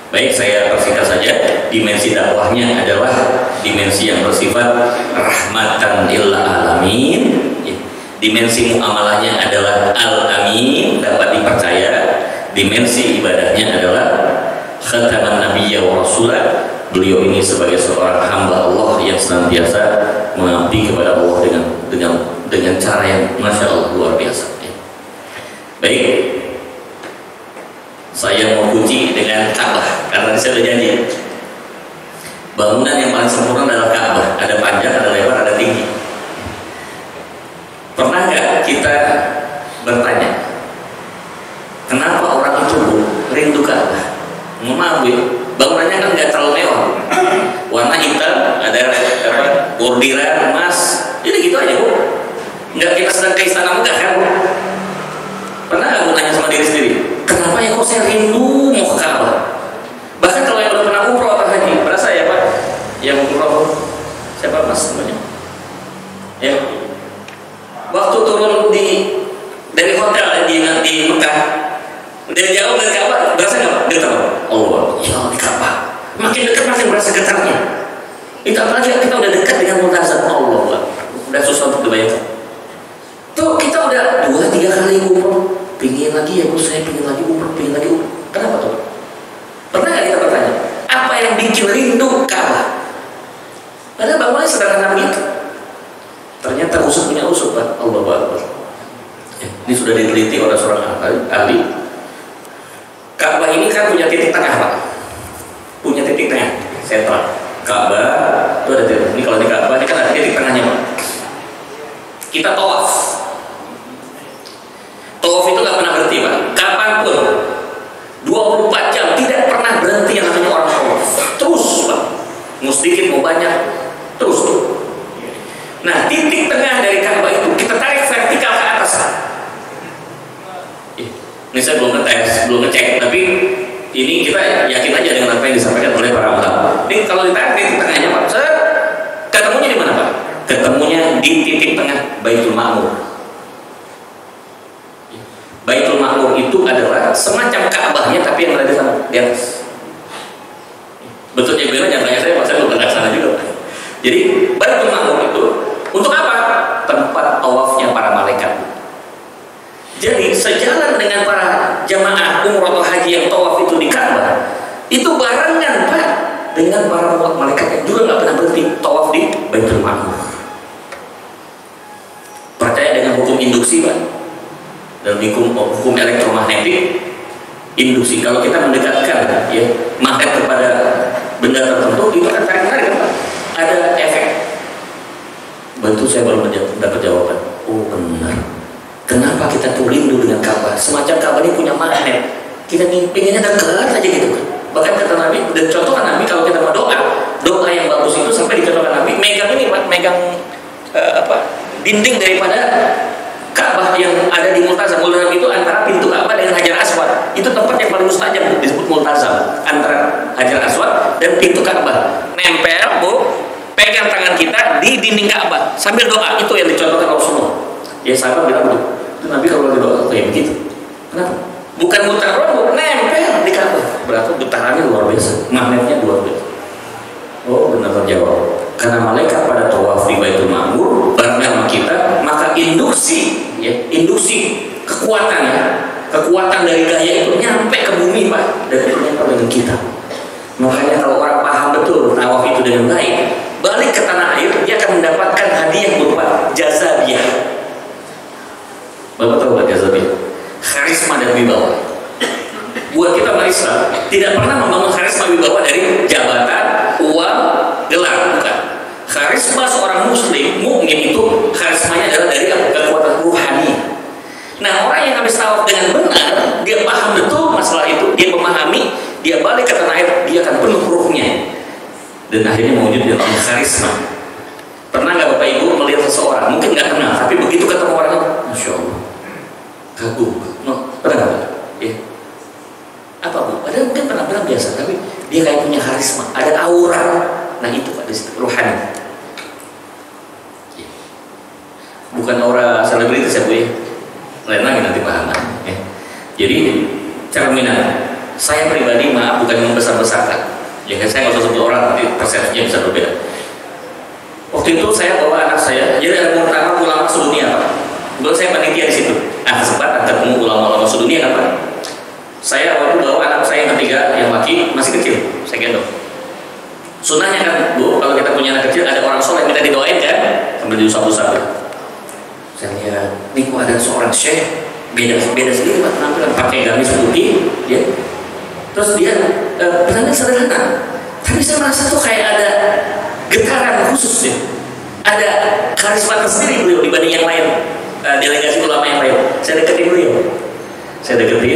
Baik, saya persingkat saja. Dimensi dakwahnya adalah dimensi yang bersifat rahmatan lil alamin. Dimensi muamalahnya adalah al-amin, dapat dipercaya. Dimensi ibadahnya adalah khataman nabiyya wa rasulah. Beliau ini sebagai seorang hamba Allah yang senantiasa mengabdi kepada Allah dengan cara yang Masya Allah luar biasa. Baik, saya mau kunci dengan Ka'bah karena saya sudah janji. Bangunan yang paling sempurna adalah Ka'bah. Ada panjang, ada lebar, ada tinggi. Pernah nggak kita bertanya, kenapa orang itu rindu Ka'bah? Maaf bangunannya kan nggak terlalu mewah, warna hitam, ada bordiran emas, jadi gitu aja Bu. Nggak kita sedang ke istana megah kan Bu? Pernah nggak Bu tanya sama diri sendiri, kenapa ya kok saya rindu mau ke Ka'bah? Bahkan kalau yang udah pernah umroh atau haji, berasa ya Pak? Yang umroh siapa Mas namanya? Ya, waktu turun dari hotel di Mekah, dari jauh dari Ka'bah, berasa nggak Pak? Dia tahu, Allah, ya di Ka'bah, Makin dekat makin berasa getarnya. Itu apalagi kita udah dekat dengan multazam. Allah, udah susah untuk dibayangkan. Tuh kita udah 2-3 kali umroh, pingin lagi ya, saya pingin lagi umroh, pingin lagi umroh. Kenapa tuh? Pernah nggak kita bertanya, apa yang bikin rindu Ka'bah? Padahal bawahnya sederhana begitu. Ternyata usuk punya usuk, Pak. Allahu Akbar. Ini sudah diteliti oleh seorang ahli. Ka'bah ini kan punya titik tengah, Pak. Punya titik tengah, sentral. Ka'bah itu ada titik. Ini kalau di Ka'bah ini kan ada titik tengahnya, Pak. Kita tawaf. Tawaf itu nggak pernah berhenti, Pak. Kapanpun, 24 jam tidak pernah berhenti yang namanya orang tawaf. Terus, Pak. Mau sedikit mau banyak, terus tuh. Nah, titik tengah dari Ka'bah itu kita tarik vertikal ke atas. Ini saya belum ngetes, belum ngecek, tapi ini kita yakin aja dengan apa yang disampaikan oleh para ulama. Ini kalau ditarik titik tengahnya, Pak, ketemunya di mana, Pak? Ketemunya di titik tengah Baitul Ma'mur. Baitul Ma'mur itu adalah semacam Ka'bahnya tapi yang ada di sana, di atas. Bentuknya beda, nyatanya saya belum pernah ke sana juga, Pak. Jadi Baitul Ma'mur itu untuk apa? Tempat tawafnya para malaikat. Jadi sejalan dengan para jamaah umroh atau haji yang tawaf itu di Ka'bah, itu barengan, Pak, dengan para malaikat yang juga nggak pernah berhenti tawaf di Baitul Ma'mur. Percaya dengan hukum induksi, Pak, dan hukum elektromagnetik. Induksi, kalau kita mendekatkan ya magnet kepada benda tertentu, itu akan tarik-tarik, Pak. Ada efek. Bantu saya baru mendapat jawaban. Oh benar. Kenapa kita tuh rindu dengan Ka'bah? Semacam Ka'bah ini punya magnet. Kita pinginnya dekat aja gitu kan. Bahkan kata Nabi, dan contohkan Nabi kalau kita mau doa yang bagus itu sampai dicontohkan Nabi megang ini, Pak, megang dinding daripada Ka'bah yang ada di Multazam. Multazam itu antara pintu Ka'bah dengan Hajar Aswad. Itu tempat yang paling mustajab disebut Multazam, antara Hajar Aswad dan pintu Ka'bah. Nempel, Bu, pegang tangan kita di dinding Ka'bah sambil doa. Itu yang dicontohkan Rasulullah. Ya sahabat bilang tuh, itu Nabi kalau lagi doa kayak begitu. Kenapa? Bukan mutar rombong, nempel di Ka'bah. Berarti getarannya luar biasa, magnetnya luar biasa. Oh benar terjawab. Karena malaikat pada tawaf di Baitul Ma'mur bareng sama kita, maka induksi kekuatan dari gaya itu nyampe ke bumi, Pak, dan itu nyampe dengan kita. Makanya kalau orang paham betul tawaf itu dengan baik, balik ke tanah air, dia akan mendapatkan hadiah berupa jazabiyah. Bapak tahu nggak jazabiyah? Karisma dan wibawa. Buat kita umat Islam tidak pernah membangun karisma wibawa dari jabatan, uang, gelar, bukan. Karisma seorang muslim mukmin itu karismanya adalah dari kekuatan ruhani. Nah, orang yang habis tawaf dengan benar, dia paham betul masalah itu, dia memahami, dia balik ke tanah air, dia akan penuh ruhnya, dan akhirnya mewujudkan karisma. Pernah nggak Bapak Ibu melihat seseorang, mungkin nggak kenal, tapi begitu ketemu orangnya, Masya Allah, kagum. No, pernah nggak? Ya. Apa Bu? Padahal mungkin penampilan biasa, tapi dia kayak punya karisma, ada aura. Nah itu Pak, di situ ruhani. Bukan aura selebritis ya Bu ya. Lain lagi nanti paham ya. Jadi cara minat, saya pribadi maaf bukan membesar-besarkan. Ya kan saya nggak usah sebut orang, nanti persepsinya bisa berbeda. Waktu itu saya bawa anak saya, jadi ada muktamar ulama sedunia, Pak. Kebetulan saya panitia di situ. Kesempatan ketemu ulama-ulama sedunia kan, Pak. Saya waktu bawa anak saya yang ketiga, yang laki masih kecil, saya gendong. Sunnahnya kan Bu, kalau kita punya anak kecil ada orang soleh minta didoain kan, sambil diusap-usap. Saya lihat, ini kok ada seorang syekh beda sedikit Pak penampilan, pakai gamis putih, ya. Terus dia penampilan sederhana, tapi saya merasa tuh kayak ada getaran khusus ya, ada karisma tersendiri beliau dibanding yang lain, delegasi ulama yang lain. Saya deketin beliau,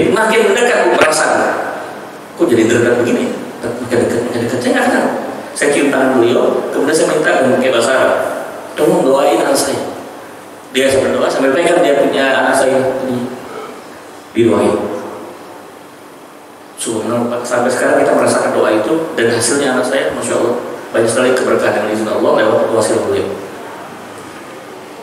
makin mendekat aku merasa, kok jadi dekat begini, makin dekat, saya nggak kenal. Saya cium tangan beliau, kemudian saya minta pakai bahasa Arab, tolong doain anak saya. Dia sambil berdoa sambil pegang dia punya anak saya didoain. Subhanallah, sampai sekarang kita merasakan doa itu, dan hasilnya anak saya, Masya Allah, banyak sekali keberkahan yang izin Allah lewat wasilah beliau.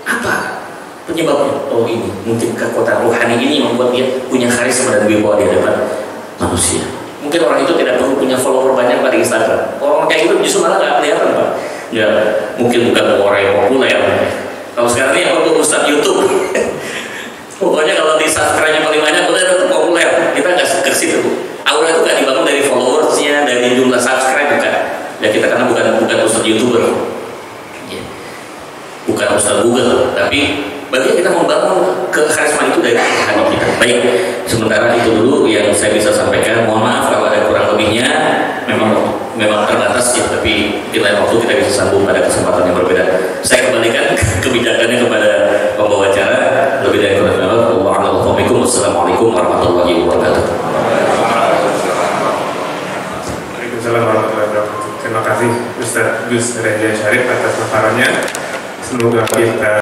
Apa penyebabnya? Oh ini, mungkin kekuatan rohani ini membuat dia punya karisma dan wibawa di hadapan manusia. Mungkin orang itu tidak perlu punya follower banyak pada Instagram. Orang kayak gitu justru malah nggak kelihatan Pak. Ya mungkin bukan orang yang populer. Kalau sekarang ini apa tuh Ustadz YouTube? Pokoknya kalau di subscribe-nya paling banyak udah itu populer. Kita nggak ke situ. Aura itu nggak dibangun dari followersnya, dari jumlah subscribe bukan. Ya kita karena bukan Ustadz YouTuber, ya. Bukan Ustadz Google, tapi bagaimana kita membangun karisma itu dari hati kita. Baik, sementara itu dulu yang saya bisa sampaikan. Mohon maaf kalau ada kurang lebihnya. Memang terbatas ya, tapi di lain waktu kita bisa sambung pada kesempatan yang berbeda. Saya kembalikan kebijakannya kepada pembawa acara. Lebih dari kurang Wassalamualaikum warahmatullahi wabarakatuh. Waalaikumsalam warahmatullahi wabarakatuh. Terima kasih Ustaz Gus Reza Syarif atas paparannya. Semoga kita